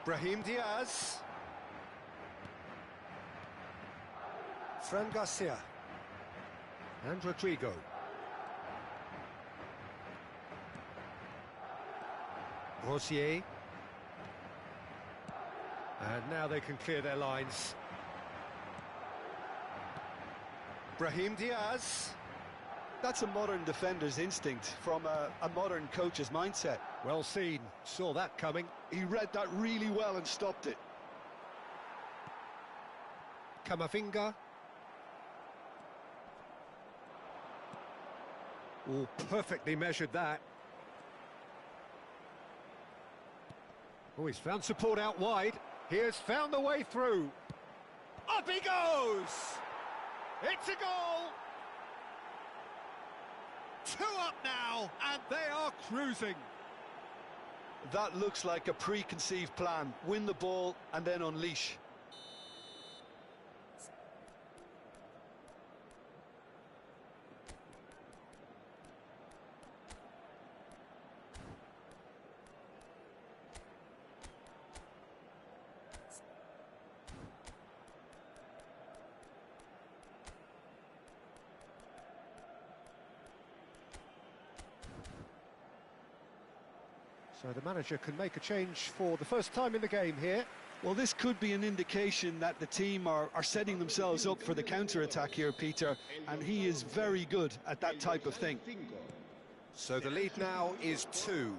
Brahim Diaz. Fran Garcia. And Rodrigo. Rosier. And now they can clear their lines. Brahim Diaz. That's a modern defender's instinct from a modern coach's mindset. Well seen, saw that coming. He read that really well and stopped it. Camavinga. Oh, perfectly measured that. Oh, he's found support out wide. He has found the way through. Up he goes! It's a goal! 2 up now, and they are cruising. That looks like a preconceived plan. Win the ball and then unleash. So the manager can make a change for the first time in the game here. Well, this could be an indication that the team are setting themselves up for the counter-attack here, Peter, and he is very good at that type of thing. So the lead now is 2.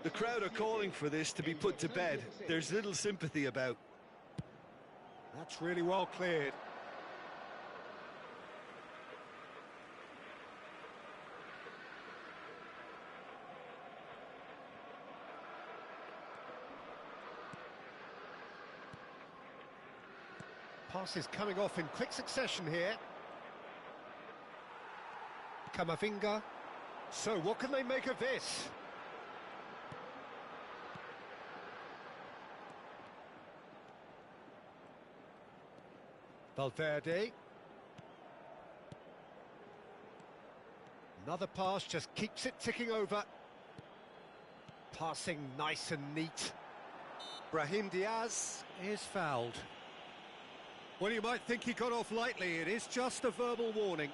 The crowd are calling for this to be put to bed. There's little sympathy about. That's really well cleared. Passes coming off in quick succession here. Camavinga. So what can they make of this? Valverde. Another pass, just keeps it ticking over. Passing nice and neat. Brahim Diaz is fouled. Well, you might think he got off lightly. It is just a verbal warning.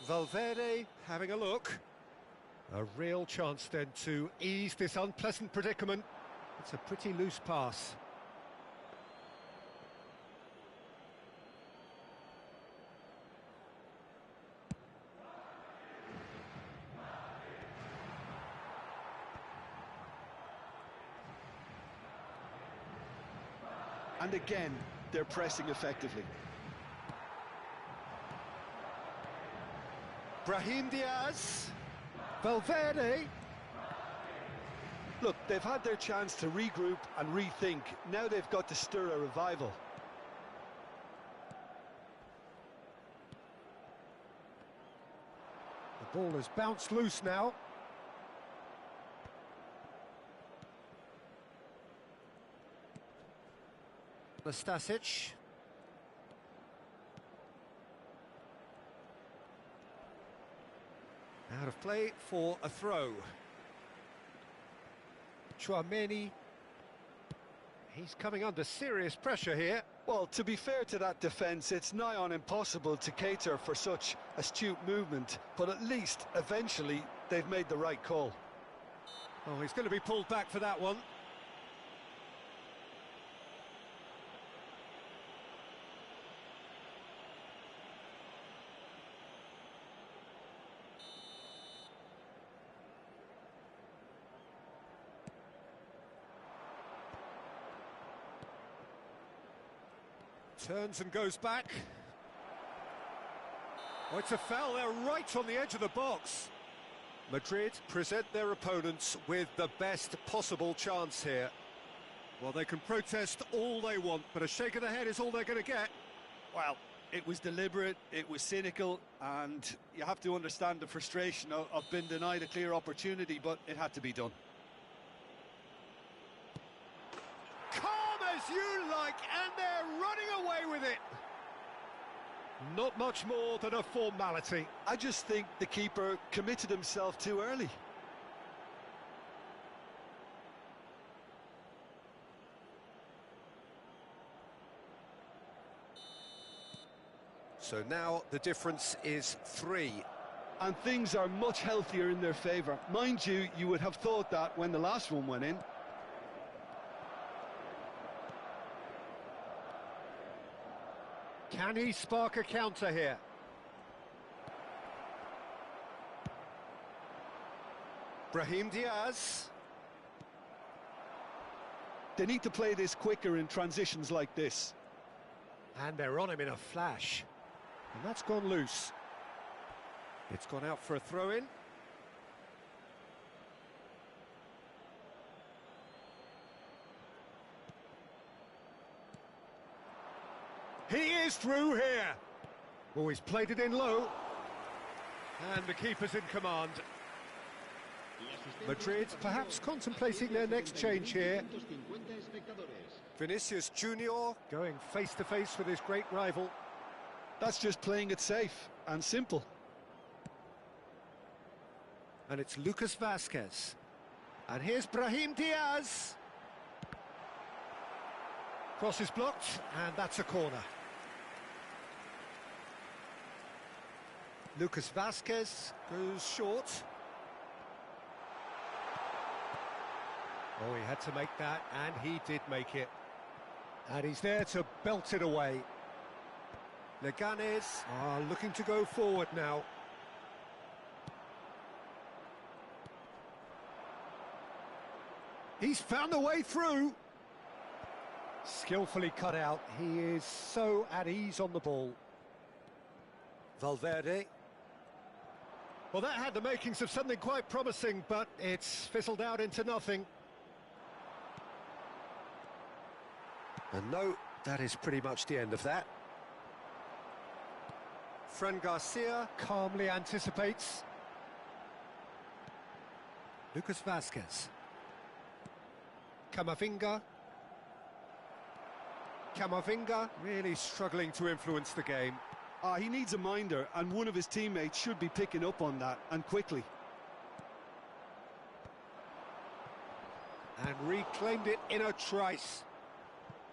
Valverde having a look. A real chance then to ease this unpleasant predicament. It's a pretty loose pass. And again, they're pressing effectively. Brahim Diaz. Valverde. Look, they've had their chance to regroup and rethink. Now they've got to stir a revival. The ball has bounced loose now. Nastasic. Out of play for a throw. Chouameni. He's coming under serious pressure here. Well, to be fair to that defence, it's nigh on impossible to cater for such astute movement, but at least, eventually, they've made the right call. Oh, he's going to be pulled back for that one. Turns and goes back. Oh, it's a foul there right on the edge of the box. Madrid present their opponents with the best possible chance here. Well, they can protest all they want, but a shake of the head is all they're going to get. Well, it was deliberate, it was cynical, and you have to understand the frustration of being denied a clear opportunity, but it had to be done. As you like, and they're running away with it. Not much more than a formality. I just think the keeper committed himself too early. So now the difference is 3. And things are much healthier in their favour. Mind you, you would have thought that when the last one went in. Can he spark a counter here? Brahim Diaz. They need to play this quicker in transitions like this. And they're on him in a flash. And that's gone loose. It's gone out for a throw-in. He is through here. Oh, he's played it in low. And the keeper's in command. Madrid perhaps contemplating their next change here. Vinicius Junior going face-to-face with his great rival. That's just playing it safe and simple. And it's Lucas Vazquez. And here's Brahim Diaz. Cross is blocked, and that's a corner. Lucas Vazquez goes short. Oh, he had to make that, and he did make it. And he's there to belt it away. Leganes are looking to go forward now. He's found a way through. Skillfully cut out. He is so at ease on the ball. Valverde. Well, that had the makings of something quite promising, but it's fizzled out into nothing. And no, that is pretty much the end of that. Fran Garcia calmly anticipates. Lucas Vazquez. Camavinga. Camavinga really struggling to influence the game. He needs a minder, and one of his teammates should be picking up on that, and quickly. And reclaimed it in a trice.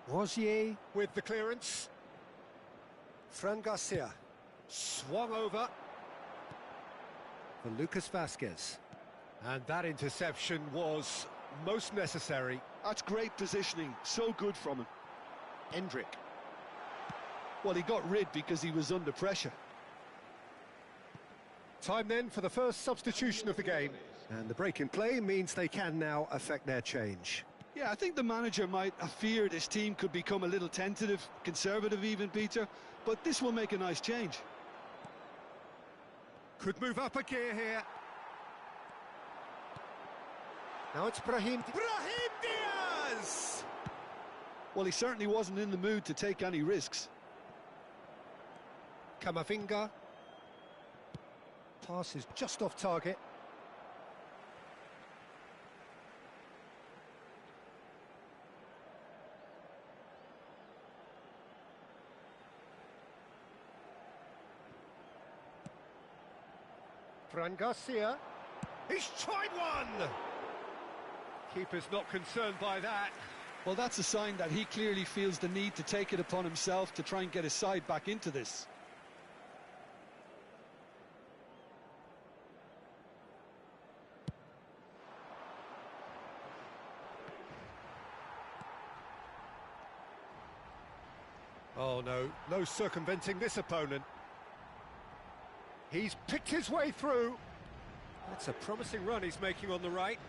Rosier with the clearance. Fran Garcia swung over for Lucas Vazquez. And that interception was most necessary. That's great positioning, so good from him. Endrick. Well, he got rid because he was under pressure. Time then for the first substitution of the game. And the break in play means they can now affect their change. Yeah, I think the manager might have feared his team could become a little tentative, conservative even, Peter, but this will make a nice change. Could move up a gear here. Now it's Brahim Diaz! Well, he certainly wasn't in the mood to take any risks. Camavinga. Pass is just off target. Fran Garcia. He's tried one! Keeper's not concerned by that. Well, that's a sign that he clearly feels the need to take it upon himself to try and get his side back into this. Oh no, no circumventing this opponent. He's picked his way through. That's a promising run he's making on the right.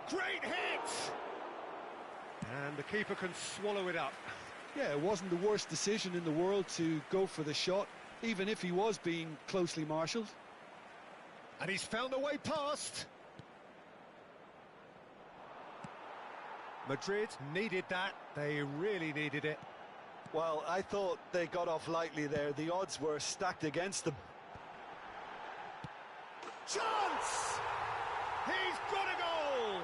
Great hit! And the keeper can swallow it up. Yeah, it wasn't the worst decision in the world to go for the shot, even if he was being closely marshalled. And he's found a way past. Madrid needed that. They really needed it. Well, I thought they got off lightly there. The odds were stacked against them. Chance! He's got a goal!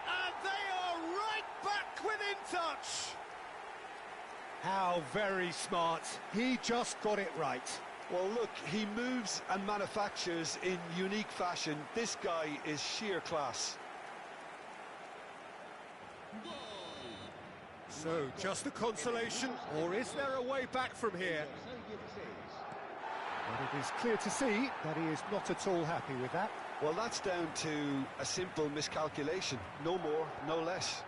And they are right back within touch. How very smart. He just got it right. Well, look, he moves and manufactures in unique fashion. This guy is sheer class. So, just a consolation, or is there a way back from here? But it is clear to see that he is not at all happy with that. Well, that's down to a simple miscalculation. No more, no less.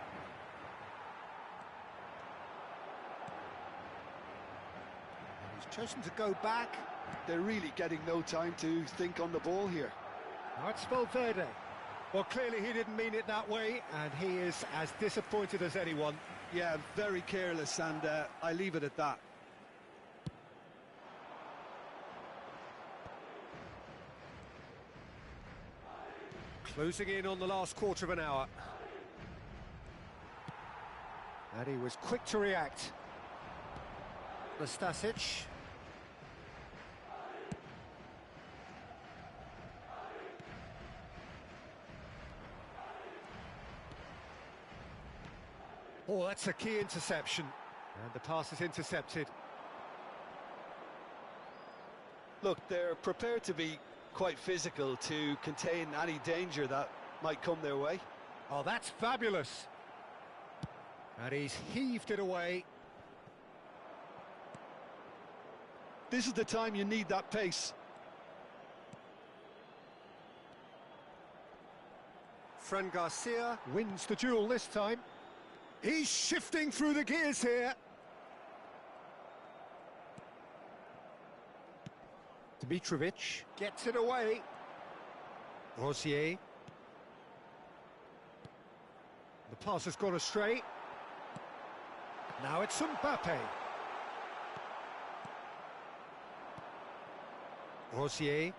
And he's chosen to go back. They're really getting no time to think on the ball here. Now it's Valverde. Well, clearly he didn't mean it that way, and he is as disappointed as anyone. Yeah, very careless, and I leave it at that. Closing in on the last quarter of an hour. And he was quick to react. Nastasic. Oh, that's a key interception. And the pass is intercepted. Look, they're prepared to be quite physical to contain any danger that might come their way. Oh, that's fabulous. And he's heaved it away. This is the time you need that pace. Fran Garcia wins the duel this time. He's shifting through the gears here. Dmitrovic gets it away. Rosier. The pass has gone astray. Now it's Mbappe. Rosier.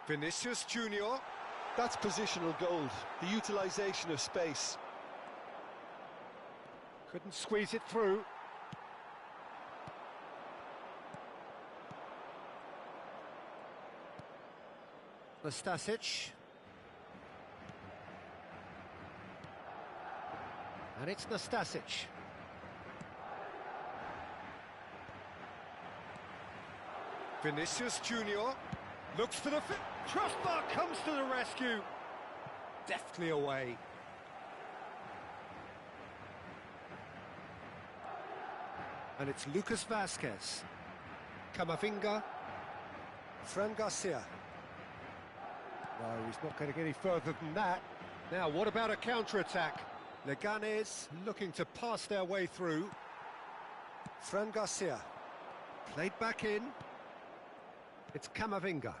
Vinicius Junior. That's positional gold, the utilisation of space. Couldn't squeeze it through. Nastasic. And it's Nastasic. Vinicius Junior looks for the crossbar, comes to the rescue. Deftly away. And it's Lucas Vazquez. Camavinga. Fran Garcia. No, he's not going to get any further than that. Now, what about a counter-attack? Leganes looking to pass their way through. Fran Garcia. Played back in. It's Camavinga.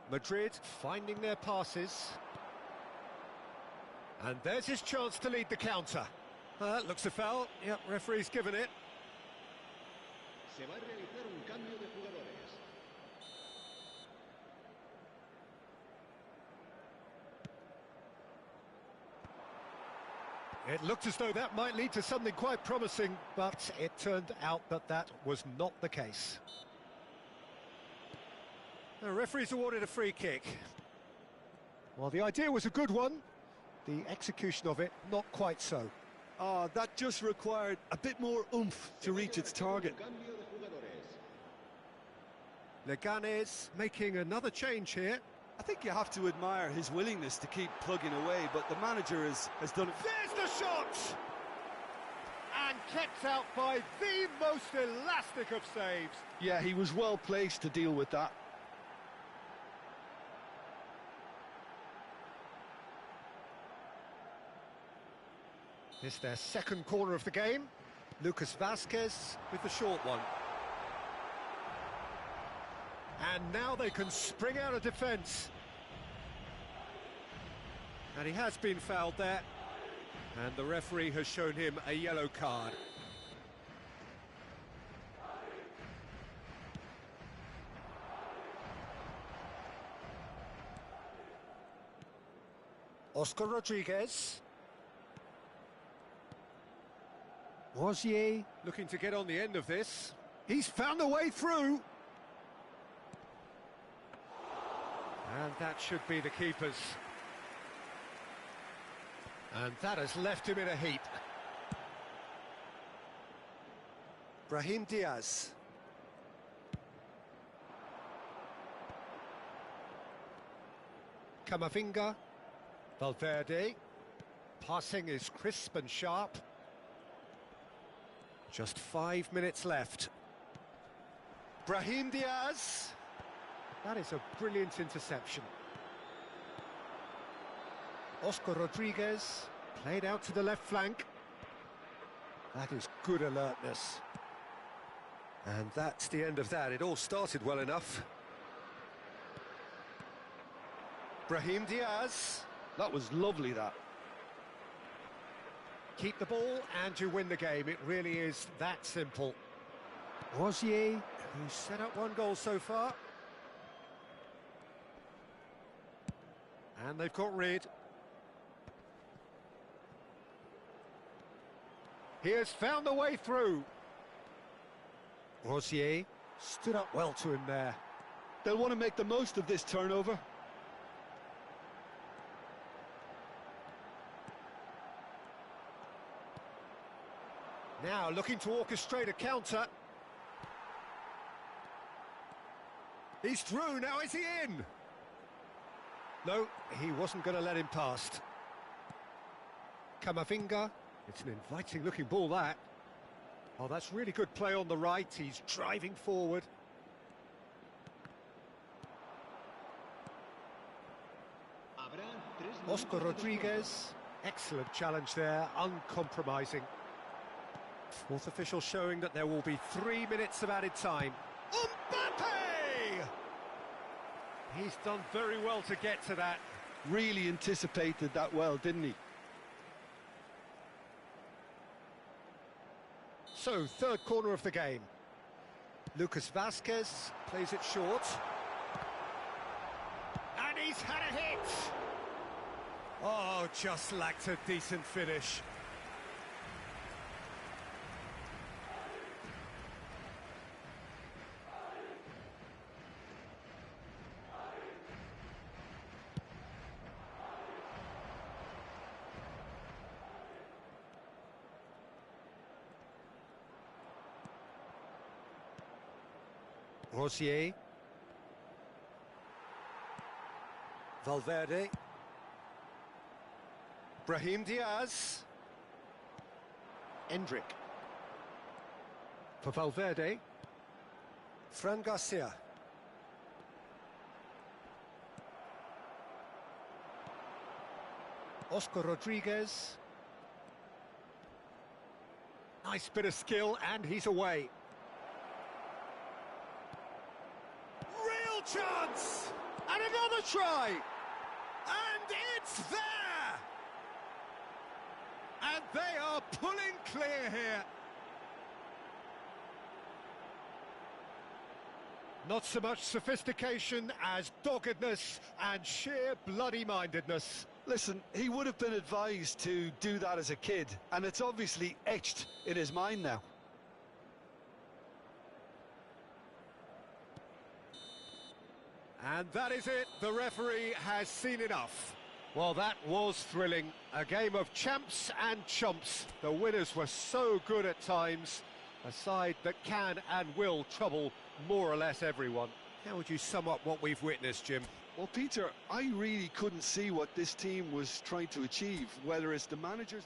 Madrid finding their passes. And there's his chance to lead the counter. Looks a foul. Yep, referee's given it. Se va a realizar un cambio de jugadores. It looked as though that might lead to something quite promising, but it turned out that that was not the case. The referee's awarded a free kick. Well, the idea was a good one. The execution of it, not quite so. That just required a bit more oomph to reach its target. Leganes making another change here. I think you have to admire his willingness to keep plugging away, but the manager has done it. There's the shot! And kept out by the most elastic of saves. Yeah, he was well placed to deal with that. It's their second corner of the game. Lucas Vazquez with the short one. And now they can spring out of defence. And he has been fouled there. And the referee has shown him a yellow card. Oscar Rodriguez. Rosier looking to get on the end of this. He's found a way through. And that should be the keeper's. And that has left him in a heap. Brahim Diaz. Camavinga. Valverde. Passing is crisp and sharp. Just 5 minutes left. Brahim Diaz. That is a brilliant interception. Oscar Rodriguez, played out to the left flank. That is good alertness. And that's the end of that. It all started well enough. Brahim Diaz. That was lovely, that. Keep the ball and you win the game. It really is that simple. Rosier, who's set up one goal so far. And they've got rid. He has found the way through. Rosier stood up well to him there. They'll want to make the most of this turnover. Now looking to orchestrate a counter. He's through, now is he in? No, he wasn't going to let him past. Camavinga, it's an inviting looking ball that. Oh, that's really good play on the right, he's driving forward. Oscar Rodriguez, excellent challenge there, uncompromising. Fourth official showing that there will be 3 minutes of added time. Mbappe! He's done very well to get to that. Really anticipated that well, didn't he? So, third corner of the game. Lucas Vasquez plays it short. And he's had a hit! Oh, just lacked a decent finish. Rosier. Valverde. Brahim Diaz. Endrick. For Valverde. Fran Garcia. Oscar Rodriguez. Nice bit of skill, and he's away. Real chance! And another try! And it's there! And they are pulling clear here. Not so much sophistication as doggedness and sheer bloody-mindedness. Listen, he would have been advised to do that as a kid, and it's obviously etched in his mind now. And that is it. The referee has seen enough. Well, that was thrilling. A game of champs and chumps. The winners were so good at times. A side that can and will trouble more or less everyone. How would you sum up what we've witnessed, Jim? Well, Peter, I really couldn't see what this team was trying to achieve, whether it's the manager's...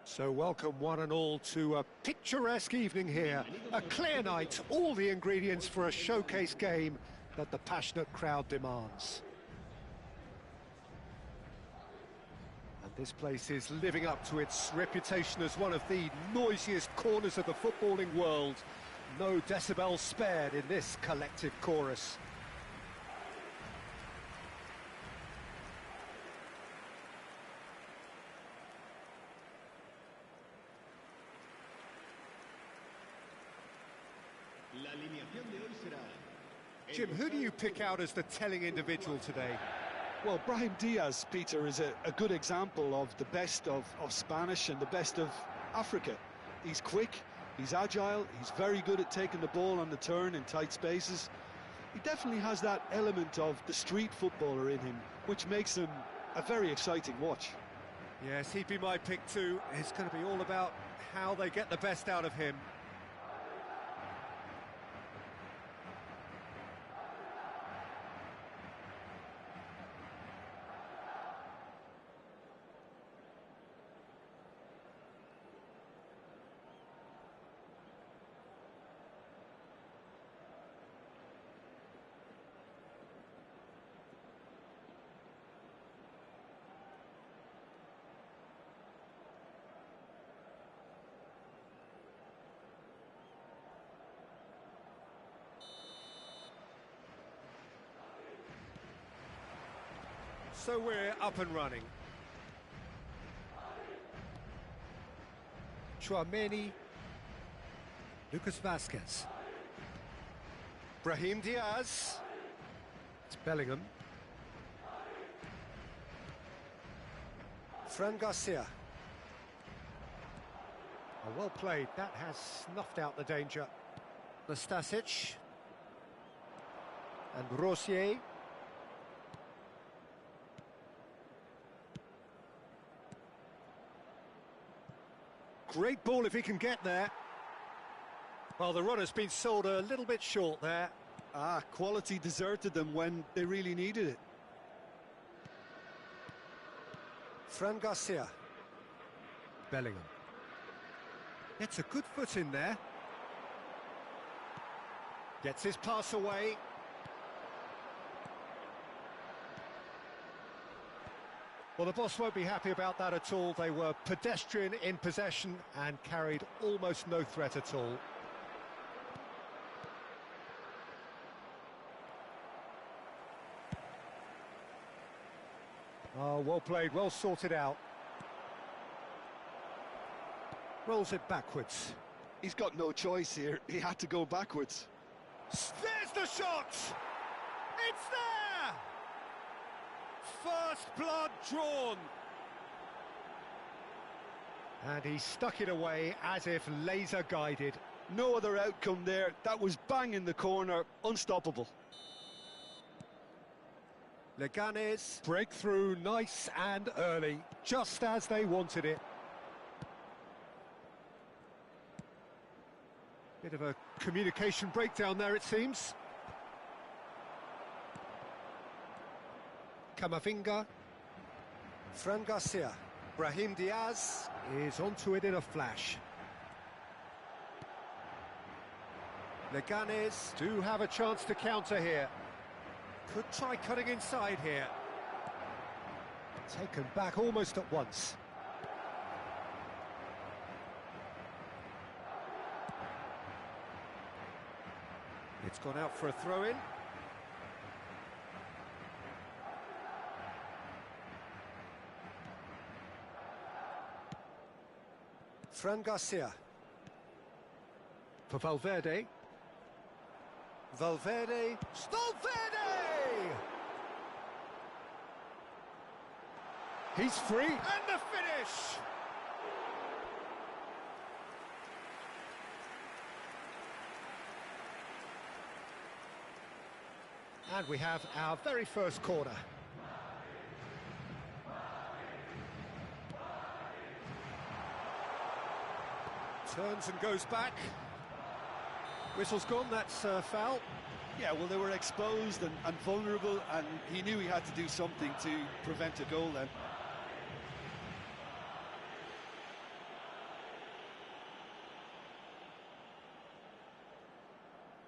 So welcome one and all to a picturesque evening here. A clear night, all the ingredients for a showcase game that the passionate crowd demands. And this place is living up to its reputation as one of the noisiest corners of the footballing world. No decibels spared in this collective chorus. Jim, who do you pick out as the telling individual today? Well, Brahim Diaz, Peter, is a good example of the best of Spanish and the best of Africa. He's quick, he's agile, he's very good at taking the ball on the turn in tight spaces. He definitely has that element of the street footballer in him, which makes him a very exciting watch. Yes, he'd be my pick too. It's going to be all about how they get the best out of him. So we're up and running. Chouameni, Lucas Vazquez, Brahim Diaz, it's Bellingham, Fran Garcia. Oh, well played, that has snuffed out the danger. Nastasic and Rosier. Great ball if he can get there. Well, the runner's been sold a little bit short there. Quality deserted them when they really needed it. Fran Garcia. Bellingham. Gets a good foot in there. Gets his pass away. Well, the boss won't be happy about that at all. They were pedestrian in possession and carried almost no threat at all. Oh, well played, well sorted out. Rolls it backwards. He's got no choice here. He had to go backwards. There's the shot! It's there! First blood drawn. And he stuck it away as if laser guided. No other outcome there. That was bang in the corner, unstoppable. Leganes breakthrough, nice and early, just as they wanted it. Bit of a communication breakdown there, it seems. Camavinga, Fran Garcia, Brahim Diaz is onto it in a flash. Leganes do have a chance to counter here. Could try cutting inside here. Taken back almost at once. It's gone out for a throw-in. Fran Garcia. For Valverde. Valverde. Valverde! He's free. And the finish! And we have our very first corner. Turns and goes back. Whistle's gone, that's foul. Yeah, well, they were exposed and vulnerable, and he knew he had to do something to prevent a goal then.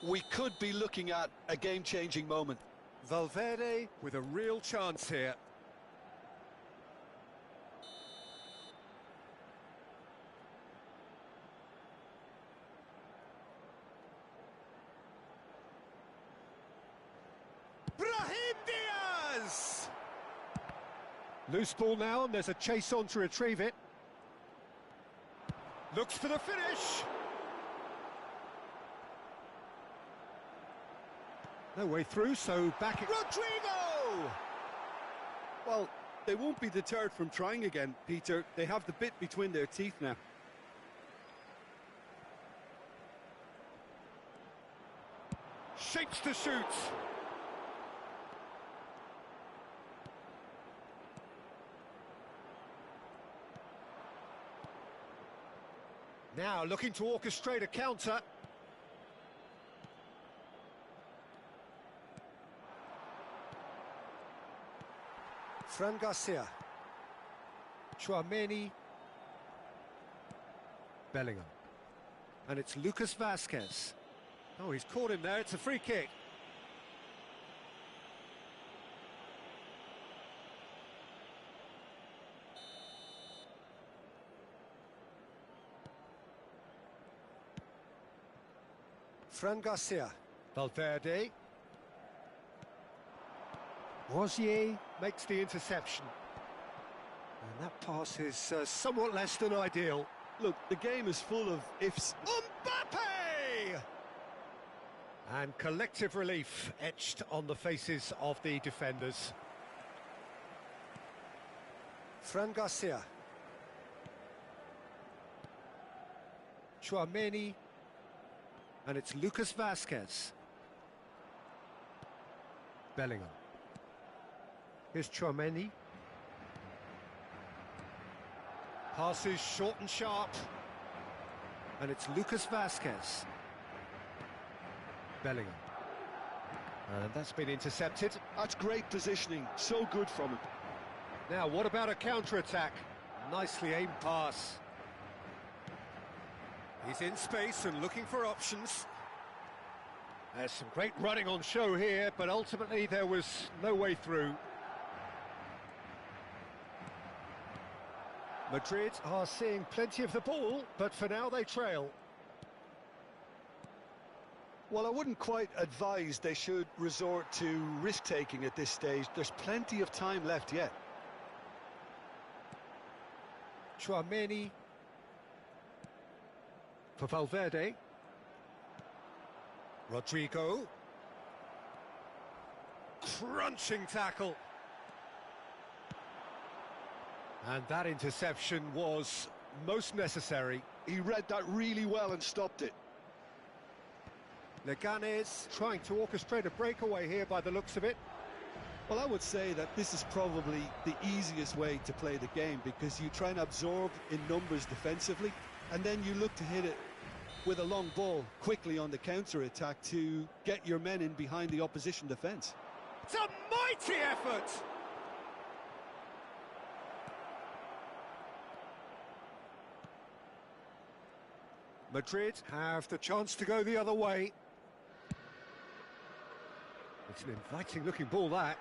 We could be looking at a game-changing moment. Valverde with a real chance here. Brahim Diaz! Loose ball now, and there's a chase on to retrieve it. Looks for the finish. No way through, so back... Rodrigo! Well, they won't be deterred from trying again, Peter. They have the bit between their teeth now. Shapes to shoot. Now looking to orchestrate a counter. Fran Garcia. Chouameni. Bellingham. And it's Lucas Vazquez. Oh, he's caught him there. It's a free kick. Fran Garcia. Valverde. Rosier makes the interception. And that pass is somewhat less than ideal. Look, the game is full of ifs. Mbappe! And collective relief etched on the faces of the defenders. Fran Garcia. Chouameni. And it's Lucas Vazquez. Bellingham. Here's Chouameni. Passes short and sharp. And it's Lucas Vazquez. Bellingham. And that's been intercepted. That's great positioning. So good from him. Now, what about a counter-attack? Nicely aimed pass. He's in space and looking for options. There's some great running on show here, but ultimately there was no way through. Madrid are seeing plenty of the ball, but for now they trail. Well, I wouldn't quite advise they should resort to risk-taking at this stage. There's plenty of time left yet. Chouameni. For Valverde. Rodrigo. Crunching tackle. And that interception was most necessary. He read that really well and stopped it. Leganes trying to orchestrate a breakaway here by the looks of it. Well, I would say that this is probably the easiest way to play the game, because you try and absorb in numbers defensively, and then you look to hit it with a long ball quickly on the counter-attack to get your men in behind the opposition defence. It's a mighty effort! Madrid have the chance to go the other way. It's an inviting-looking ball, that.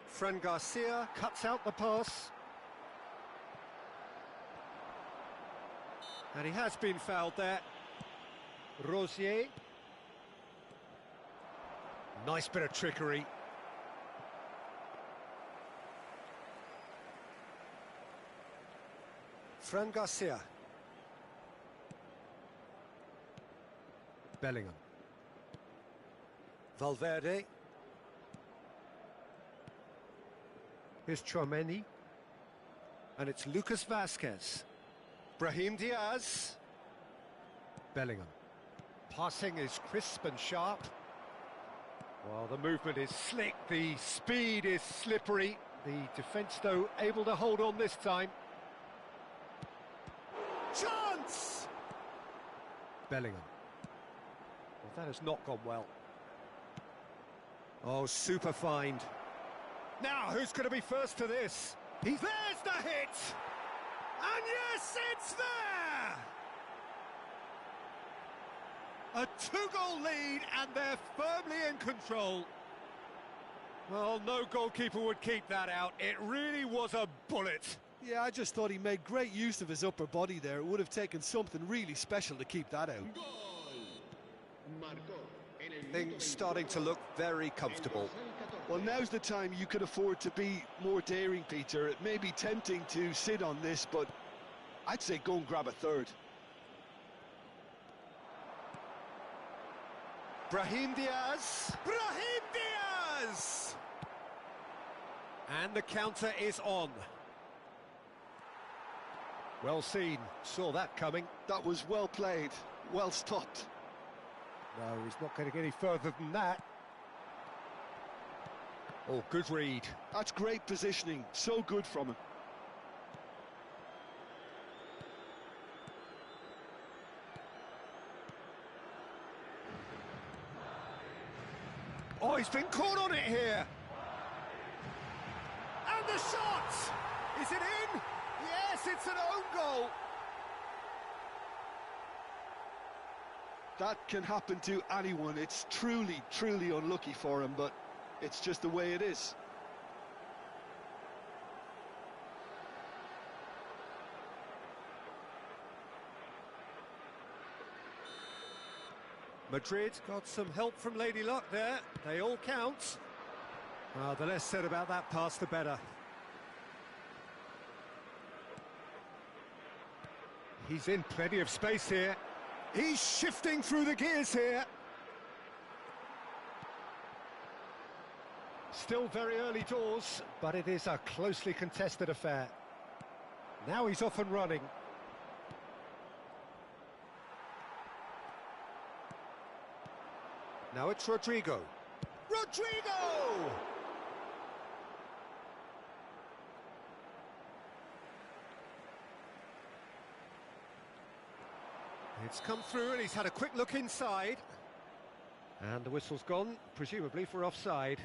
Fran Garcia cuts out the pass. And he has been fouled there. Rosier. Nice bit of trickery. Fran Garcia. Bellingham. Valverde. Here's Chouameni. And it's Lucas Vazquez. Brahim Diaz. Bellingham. Passing is crisp and sharp. Well, the movement is slick, the speed is slippery. The defence, though, able to hold on this time. Chance! Bellingham. That has not gone well. Oh, super find. Now, who's going to be first to this? There's the hit! And yes, it's there! A two-goal lead, and they're firmly in control. Well, no goalkeeper would keep that out. It really was a bullet. Yeah, I just thought he made great use of his upper body there. It would have taken something really special to keep that out. Things starting to look very comfortable. Well, now's the time you could afford to be more daring, Peter. It may be tempting to sit on this, but I'd say go and grab a third. Brahim Diaz! Brahim Diaz! And the counter is on. Well seen, saw that coming. That was well played, well stopped. No, he's not going to get any further than that. Oh, good read. That's great positioning, so good from him. Oh, he's been caught on it here. And the shot! Is it in? Yes, it's an own goal. That can happen to anyone. It's truly, truly unlucky for him, but it's just the way it is. Madrid got some help from Lady Luck there. They all count. Well, the less said about that pass, the better. He's in plenty of space here. He's shifting through the gears here. Still very early doors, but it is a closely contested affair. Now he's off and running. Now it's Rodrigo. Rodrigo! It's come through and he's had a quick look inside. And the whistle's gone, presumably for offside.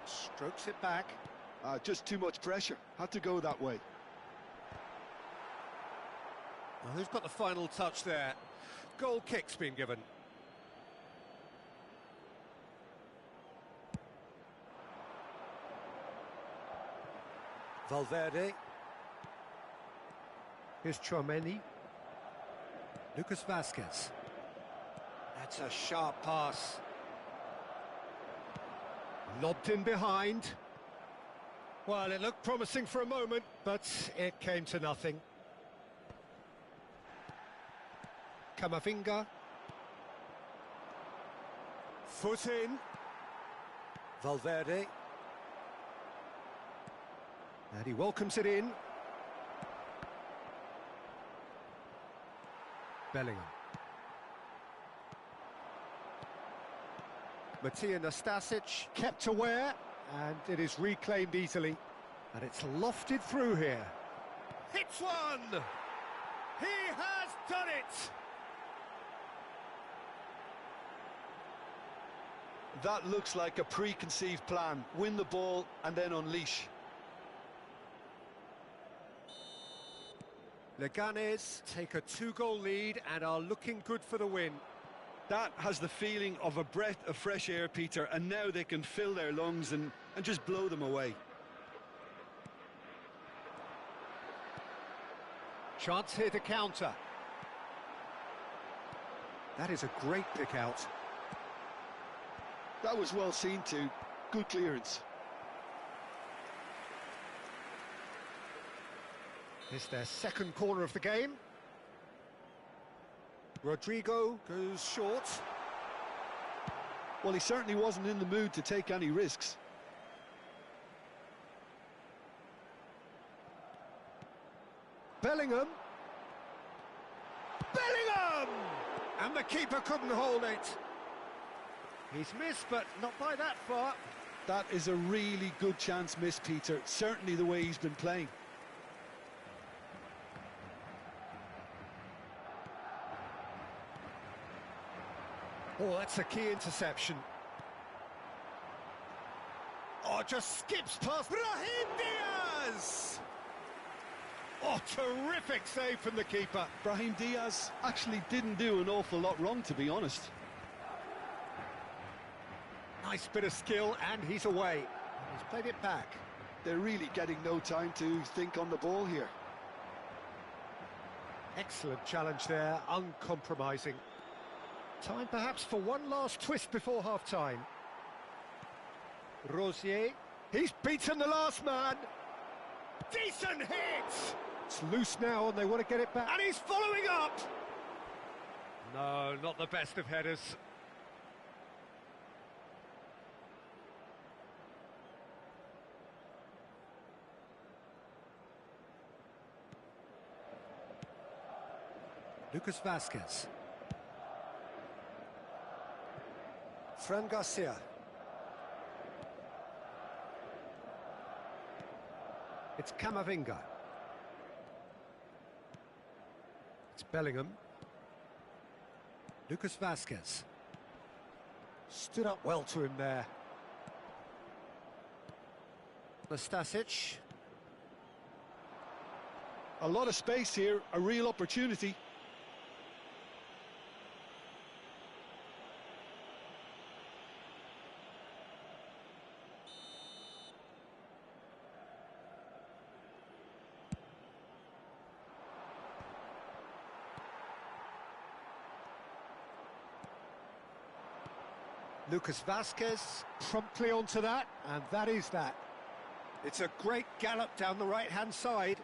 Strokes it back. Just too much pressure. Had to go that way. Well, who's got the final touch there? Goal kick's been given. Valverde. Here's Chouameni. Lucas Vazquez. That's a sharp pass. Lobbed in behind. Well, it looked promising for a moment, but it came to nothing. Camavinga. Foot in. Valverde. And he welcomes it in. Bellingham. Matija Nastasic kept aware, and it is reclaimed easily. And it's lofted through here. Hits one! He has done it! That looks like a preconceived plan. Win the ball and then unleash. Leganes take a two-goal lead and are looking good for the win. That has the feeling of a breath of fresh air, Peter, and now they can fill their lungs and just blow them away. Chance here to counter. That is a great pick out. That was well seen too. Good clearance. It's their second corner of the game. Rodrigo goes short. Well, he certainly wasn't in the mood to take any risks. Bellingham. Bellingham! And the keeper couldn't hold it. He's missed, but not by that far. That is a really good chance missed, Peter. Certainly the way he's been playing. Oh, that's a key interception. Oh, just skips past Brahim Diaz! Oh, terrific save from the keeper. Brahim Diaz actually didn't do an awful lot wrong, to be honest. Nice bit of skill, and he's away. He's played it back. They're really getting no time to think on the ball here. Excellent challenge there, uncompromising. Time perhaps for one last twist before half-time. Rosier, he's beaten the last man. Decent hit! It's loose now and they want to get it back. And he's following up! No, not the best of headers. Lucas Vazquez. Fran Garcia. It's Camavinga. It's Bellingham. Lucas Vazquez. Stood up well to him there. Nastasic. A lot of space here, a real opportunity. Lucas Vazquez promptly onto that, and that is that. It's a great gallop down the right-hand side.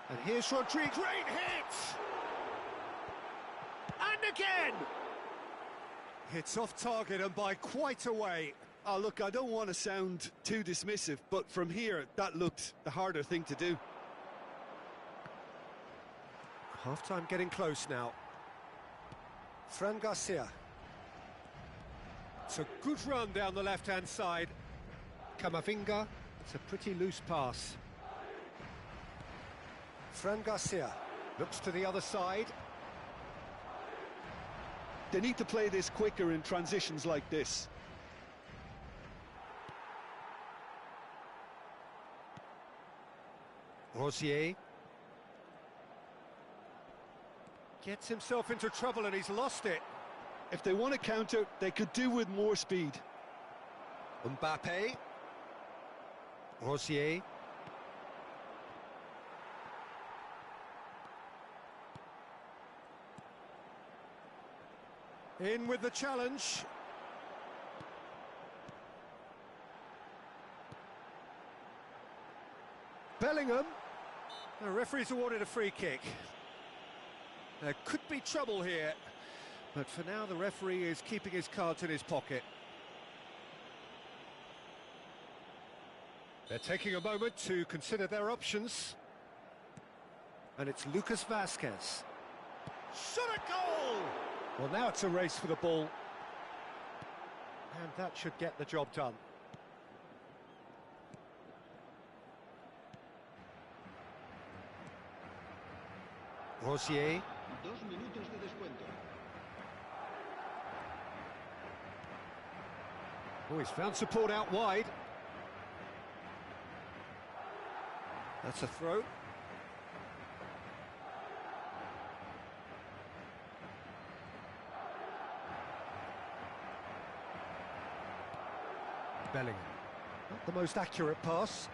And here's Rodriguez. Great hit! And again! It's off target and by quite a way. Oh, look, I don't want to sound too dismissive, but from here, that looked the harder thing to do. Half-time getting close now. Fran Garcia. It's a good run down the left-hand side. Camavinga, it's a pretty loose pass. Fran Garcia looks to the other side. They need to play this quicker in transitions like this. Rosier. Gets himself into trouble and he's lost it. If they want to counter, they could do with more speed. Mbappe. Rosier. In with the challenge. Bellingham. The referee's awarded a free kick. There could be trouble here. But for now, the referee is keeping his cards in his pocket. They're taking a moment to consider their options. And it's Lucas Vazquez. Shot a goal! Well, now it's a race for the ball. And that should get the job done. Rosier. 2 minutos de descuento. Oh, he's found support out wide. That's a throw. Bellingham. Not the most accurate pass.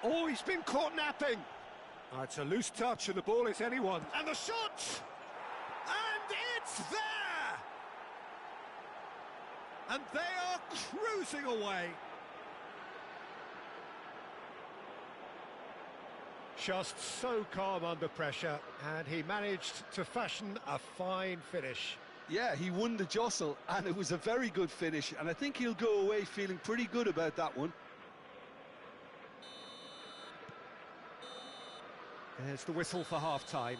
Oh, he's been caught napping. Oh, it's a loose touch and the ball is anyone's. And the shot! And it's there! And they are cruising away. Just so calm under pressure, and he managed to fashion a fine finish. Yeah, he won the jostle, and it was a very good finish, and I think he'll go away feeling pretty good about that one. There's the whistle for half-time.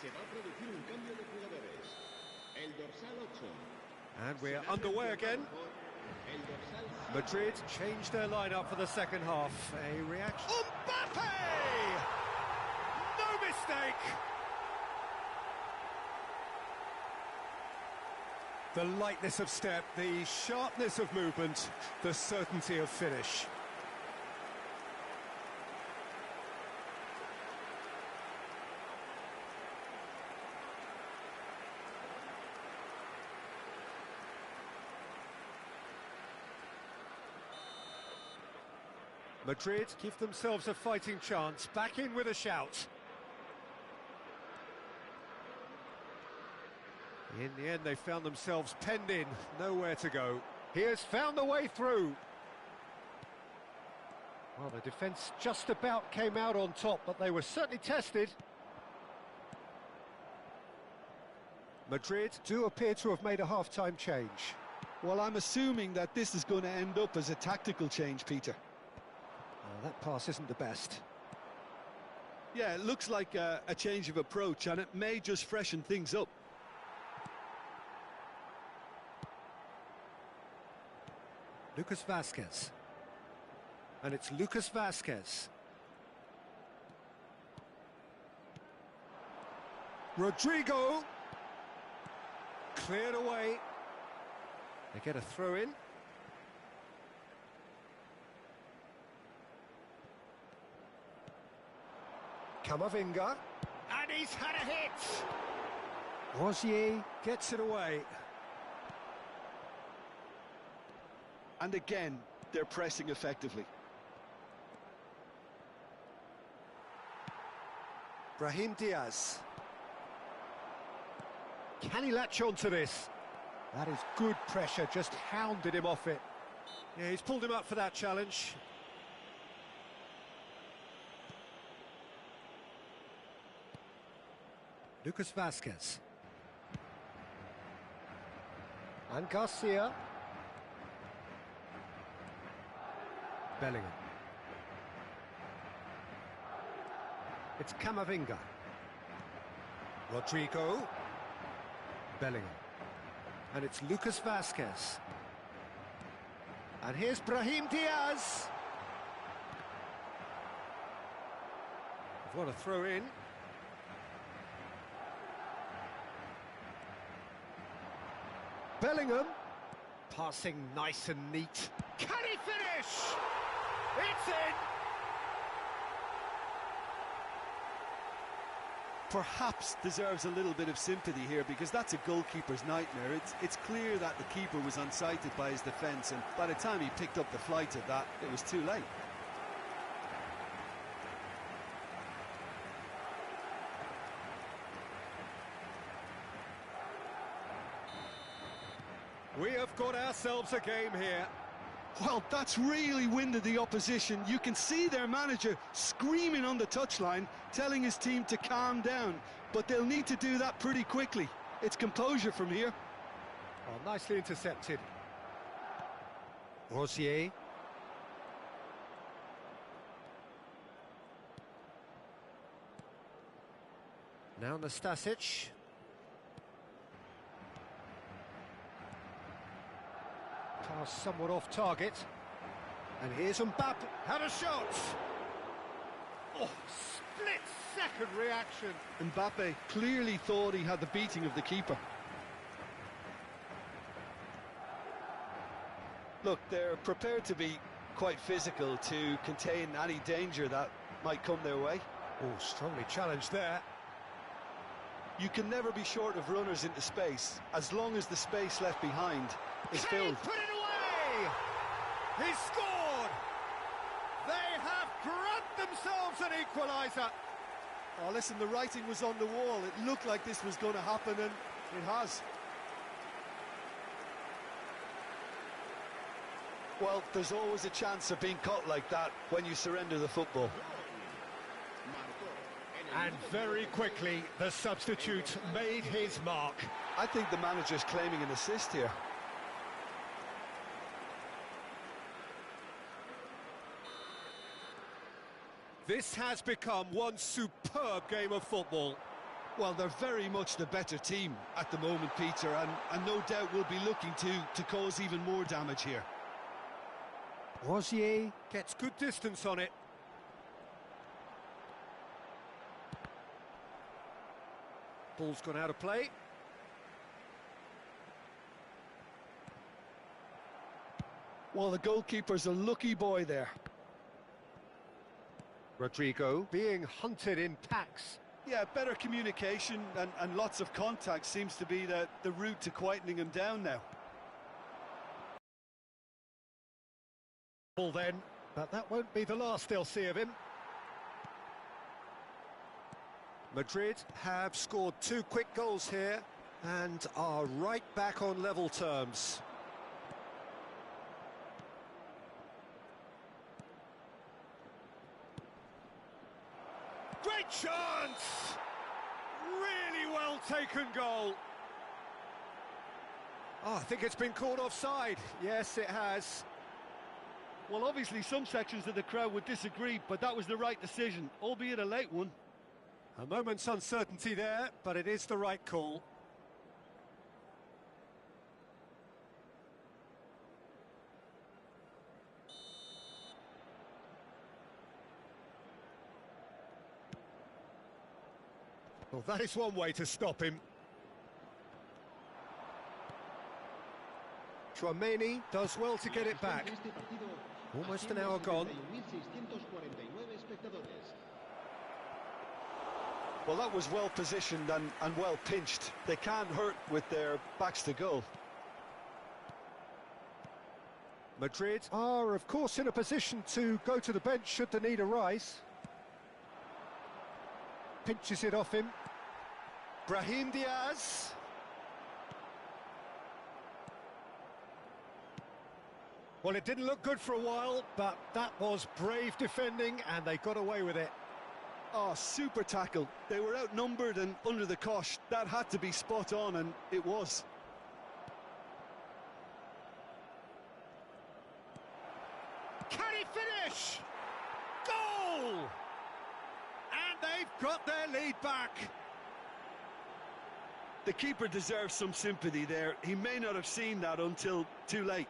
Se va a producir un cambio de jugadores. El dorsal 8. And we're underway again. El dorsal 7. Madrid changed their lineup for the second half. A reaction. Mbappe! No mistake! The lightness of step, the sharpness of movement, the certainty of finish. Madrid give themselves a fighting chance, back in with a shout. In the end, they found themselves penned in, nowhere to go. He has found the way through. Well, the defence just about came out on top, but they were certainly tested. Madrid do appear to have made a half-time change. Well, I'm assuming that this is going to end up as a tactical change, Peter. That pass isn't the best. Yeah, it looks like a change of approach, and it may just freshen things up. Lucas Vázquez. And it's Lucas Vázquez. Rodrigo. Cleared away. They get a throw in. Camavinga. And he's had a hit. Rosier gets it away. And again, they're pressing effectively. Brahim Diaz. Can he latch on to this? That is good pressure, just hounded him off it. Yeah, he's pulled him up for that challenge. Lucas Vázquez. And Garcia. Bellingham. It's Camavinga. Rodrigo. Bellingham. And it's Lucas Vázquez. And here's Brahim Diaz. What a throw in. Bellingham. Passing nice and neat. Can he finish? It's in! Perhaps deserves a little bit of sympathy here, because that's a goalkeeper's nightmare. It's clear that the keeper was unsighted by his defence, and by the time he picked up the flight of that, it was too late. We have got ourselves a game here. Well, that's really winded the opposition. You can see their manager screaming on the touchline, telling his team to calm down. But they'll need to do that pretty quickly. It's composure from here. Oh, nicely intercepted. Rosier. Now Nastasic. Pass somewhat off target. And here's Mbappe. Had a shot. Oh, split-second reaction. Mbappe clearly thought he had the beating of the keeper. Look, they're prepared to be quite physical to contain any danger that might come their way. Oh, strongly challenged there. You can never be short of runners into space, as long as the space left behind is filled. Put it away! He scored! They have grabbed themselves an equaliser. Oh, listen, the writing was on the wall. It looked like this was going to happen, and it has. Well, there's always a chance of being caught like that when you surrender the football. And very quickly, the substitute made his mark. I think the manager's claiming an assist here. This has become one superb game of football. Well, they're very much the better team at the moment, Peter, and no doubt will be looking to cause even more damage here. Rosier gets good distance on it. Ball's gone out of play. Well, the goalkeeper's a lucky boy there. Rodrigo being hunted in packs. Yeah, better communication and lots of contact seems to be the route to quietening him down now. Ball then, but that won't be the last they'll see of him. Madrid have scored 2 quick goals here and are right back on level terms. Great chance! Really well taken goal. Oh, I think it's been called offside. Yes, it has. Well, obviously some sections of the crowd would disagree, but that was the right decision, albeit a late one. A moment's uncertainty there, but it is the right call. Well, that is one way to stop him. Chouameni does well to get it back. Almost an hour gone. Well, that was well positioned and well pinched. They can't hurt with their backs to goal. Madrid are, of course, in a position to go to the bench should the need arise. Pinches it off him. Brahim Diaz. Well, it didn't look good for a while, but that was brave defending, and they got away with it. Oh, super tackle. They were outnumbered and under the cosh. That had to be spot on, and it was. Can he finish? Goal! And they've got their lead back. The keeper deserves some sympathy there. He may not have seen that until too late.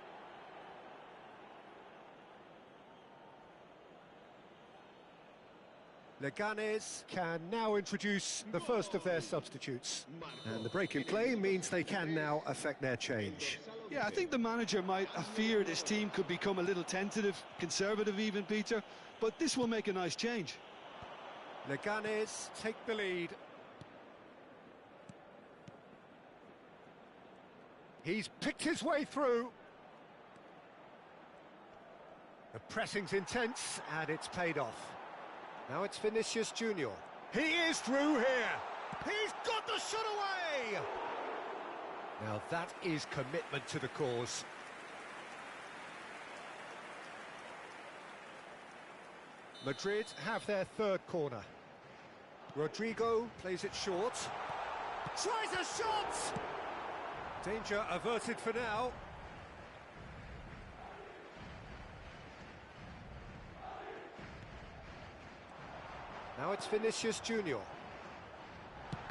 Leganes can now introduce the first of their substitutes. And the break in play means they can now affect their change. Yeah, I think the manager might have feared his team could become a little tentative, conservative even, Peter, but this will make a nice change. Leganes take the lead. He's picked his way through. The pressing's intense and it's paid off. Now it's Vinicius Junior. He is through here. He's got the shot away. Now that is commitment to the cause. Madrid have their third corner. Rodrigo plays it short. Tries a shot! Danger averted for now. Now it's Vinicius Junior.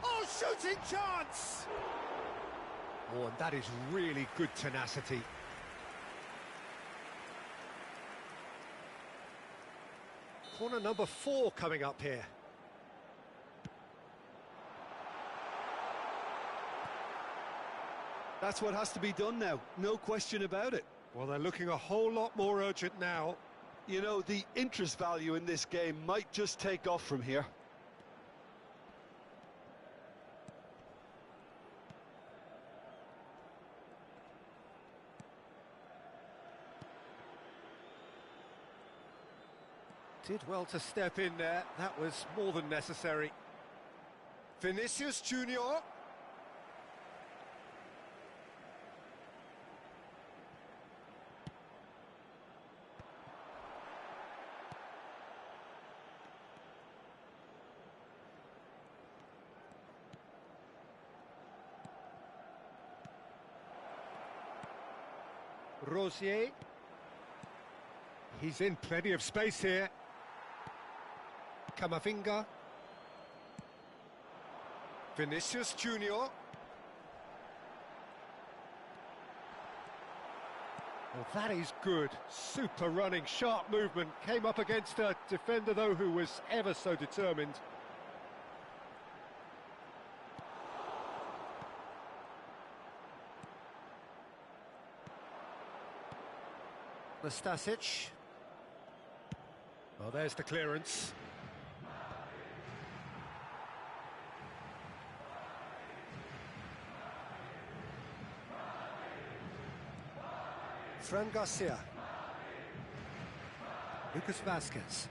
Oh, shooting chance! Oh, and that is really good tenacity. Corner number 4 coming up here. That's what has to be done now, no question about it. Well, they're looking a whole lot more urgent now. You know, the interest value in this game might just take off from here. Did well to step in there. That was more than necessary. Vinicius Junior. Rosier. He's in plenty of space here. Camavinga. Vinicius Junior. Well, that is good. Super running, sharp movement. Came up against a defender, though, who was ever so determined. Nastasic. Well, there's the clearance. Fran Garcia. Lucas Vasquez.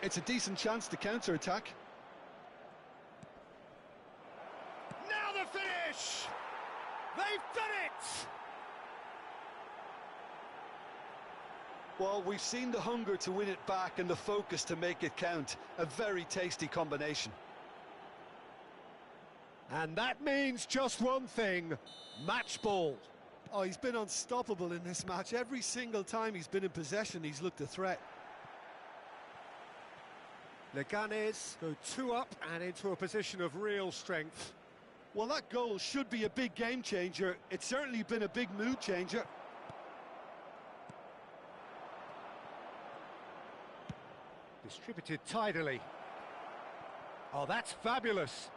It's a decent chance to counter-attack. Now the finish! They've done it! Well, we've seen the hunger to win it back and the focus to make it count. A very tasty combination. And that means just one thing, match ball. Oh, he's been unstoppable in this match. Every single time he's been in possession, he's looked a threat. Leganes go 2 up and into a position of real strength. Well, that goal should be a big game changer. It's certainly been a big mood changer. Distributed tidily. Oh, that's fabulous.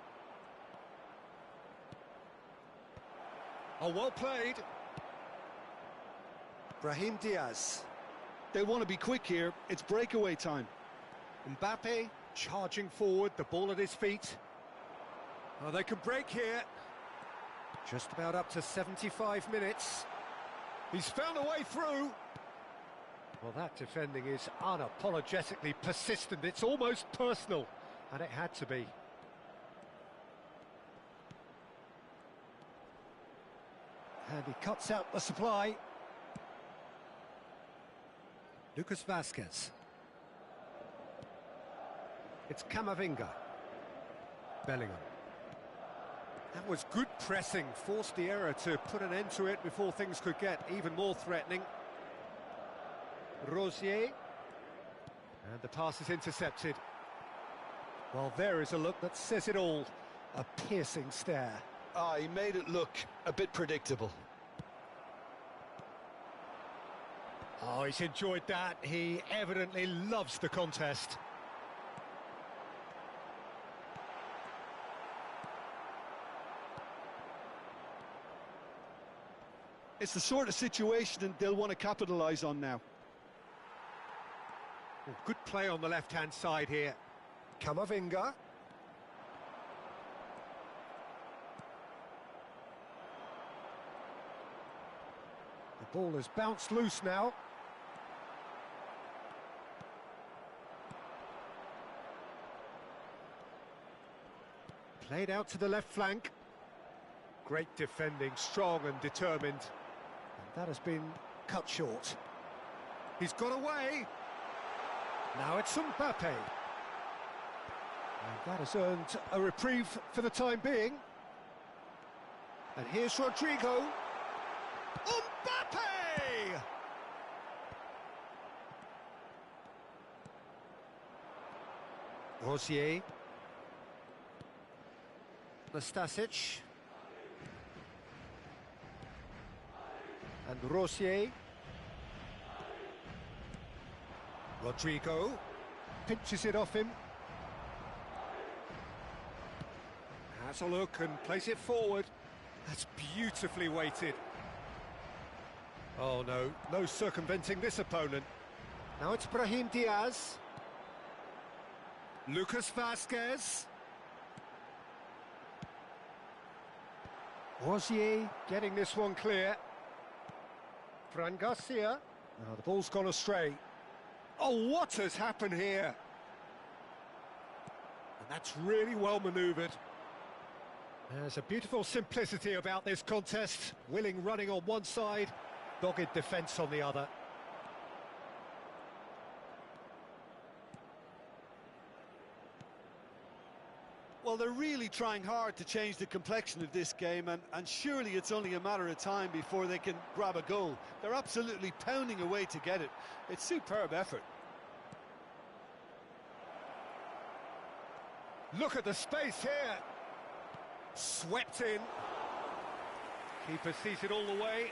Oh, well played. Brahim Diaz. They want to be quick here. It's breakaway time. Mbappe charging forward, the ball at his feet. Oh, they can break here. Just about up to 75 minutes. He's found a way through. Well, that defending is unapologetically persistent. It's almost personal, and it had to be. And he cuts out the supply. Lucas Vasquez. It's Camavinga. Bellingham. That was good pressing, forced the error to put an end to it before things could get even more threatening. Rosier. And the pass is intercepted. Well, there is a look that says it all. A piercing stare. Ah, he made it look a bit predictable. Oh, he's enjoyed that. He evidently loves the contest. It's the sort of situation they'll want to capitalise on now. Well, good play on the left-hand side here. Camavinga. The ball has bounced loose now. Played out to the left flank. Great defending, strong and determined. And that has been cut short. He's got away. Now it's Mbappe. And that has earned a reprieve for the time being. And here's Rodrigo. Mbappe! Rosier. Nastasic. And Rosier. Rodrigo pinches it off him. Has a look and plays it forward. That's beautifully weighted. Oh no, no circumventing this opponent. Now it's Brahim Diaz. Lucas Vazquez. Rosier getting this one clear. Fran Garcia. Now the ball's gone astray. Oh, what has happened here? And that's really well manoeuvred. There's a beautiful simplicity about this contest. Willing running on one side, dogged defence on the other. Well, they're really trying hard to change the complexion of this game, and surely it's only a matter of time before they can grab a goal. They're absolutely pounding away to get it. It's superb effort. Look at the space here. Swept in. Keeper sees it all the way.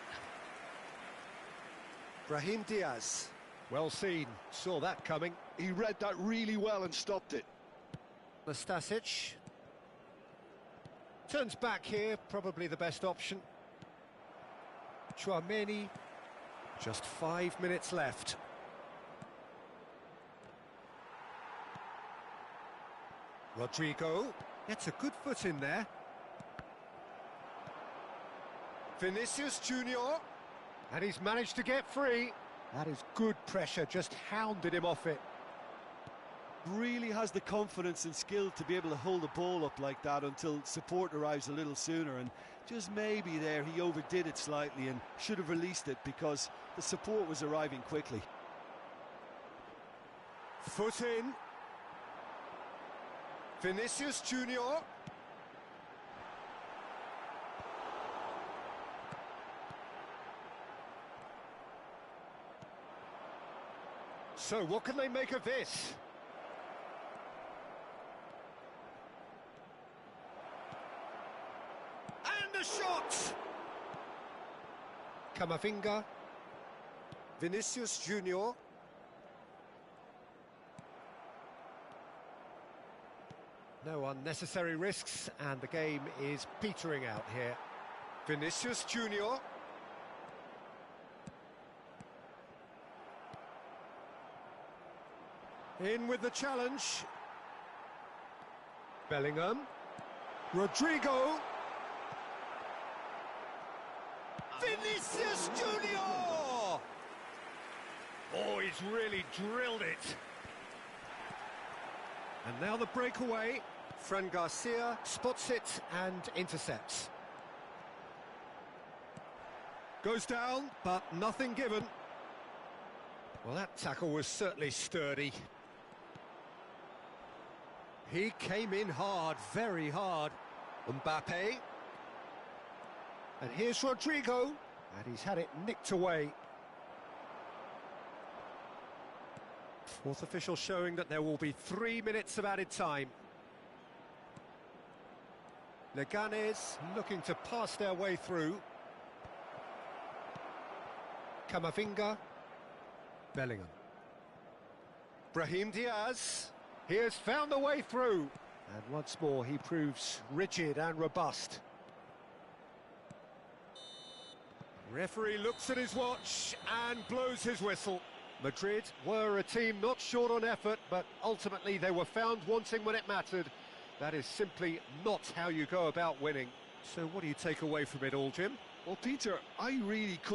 Brahim Diaz. Well seen. Saw that coming. He read that really well and stopped it. Nastasic. Turns back here, probably the best option. Chouameni. Just 5 minutes left. Rodrigo gets a good foot in there. Vinicius Junior, and he's managed to get free. That is good pressure, just hounded him off it. Really has the confidence and skill to be able to hold the ball up like that until support arrives a little sooner, and just maybe there he overdid it slightly and should have released it because the support was arriving quickly. Foot in. Vinicius Junior. So what can they make of this? And the shot! Camavinga. Vinicius Junior. No unnecessary risks, and the game is petering out here. Vinicius Junior. In with the challenge. Bellingham. Rodrigo. Vinicius Junior! Oh, he's really drilled it. And now the breakaway. Fran Garcia spots it and intercepts. Goes down, but nothing given. Well, that tackle was certainly sturdy. He came in hard, very hard. Mbappe. And here's Rodrigo. And he's had it nicked away. Fourth official showing that there will be 3 minutes of added time. Leganes looking to pass their way through. Camavinga. Bellingham. Brahim Diaz. He has found the way through. And once more he proves rigid and robust. Referee looks at his watch and blows his whistle. Madrid were a team not short on effort, but ultimately they were found wanting when it mattered. That is simply not how you go about winning. So what do you take away from it all, Jim? Well, Peter, I really couldn't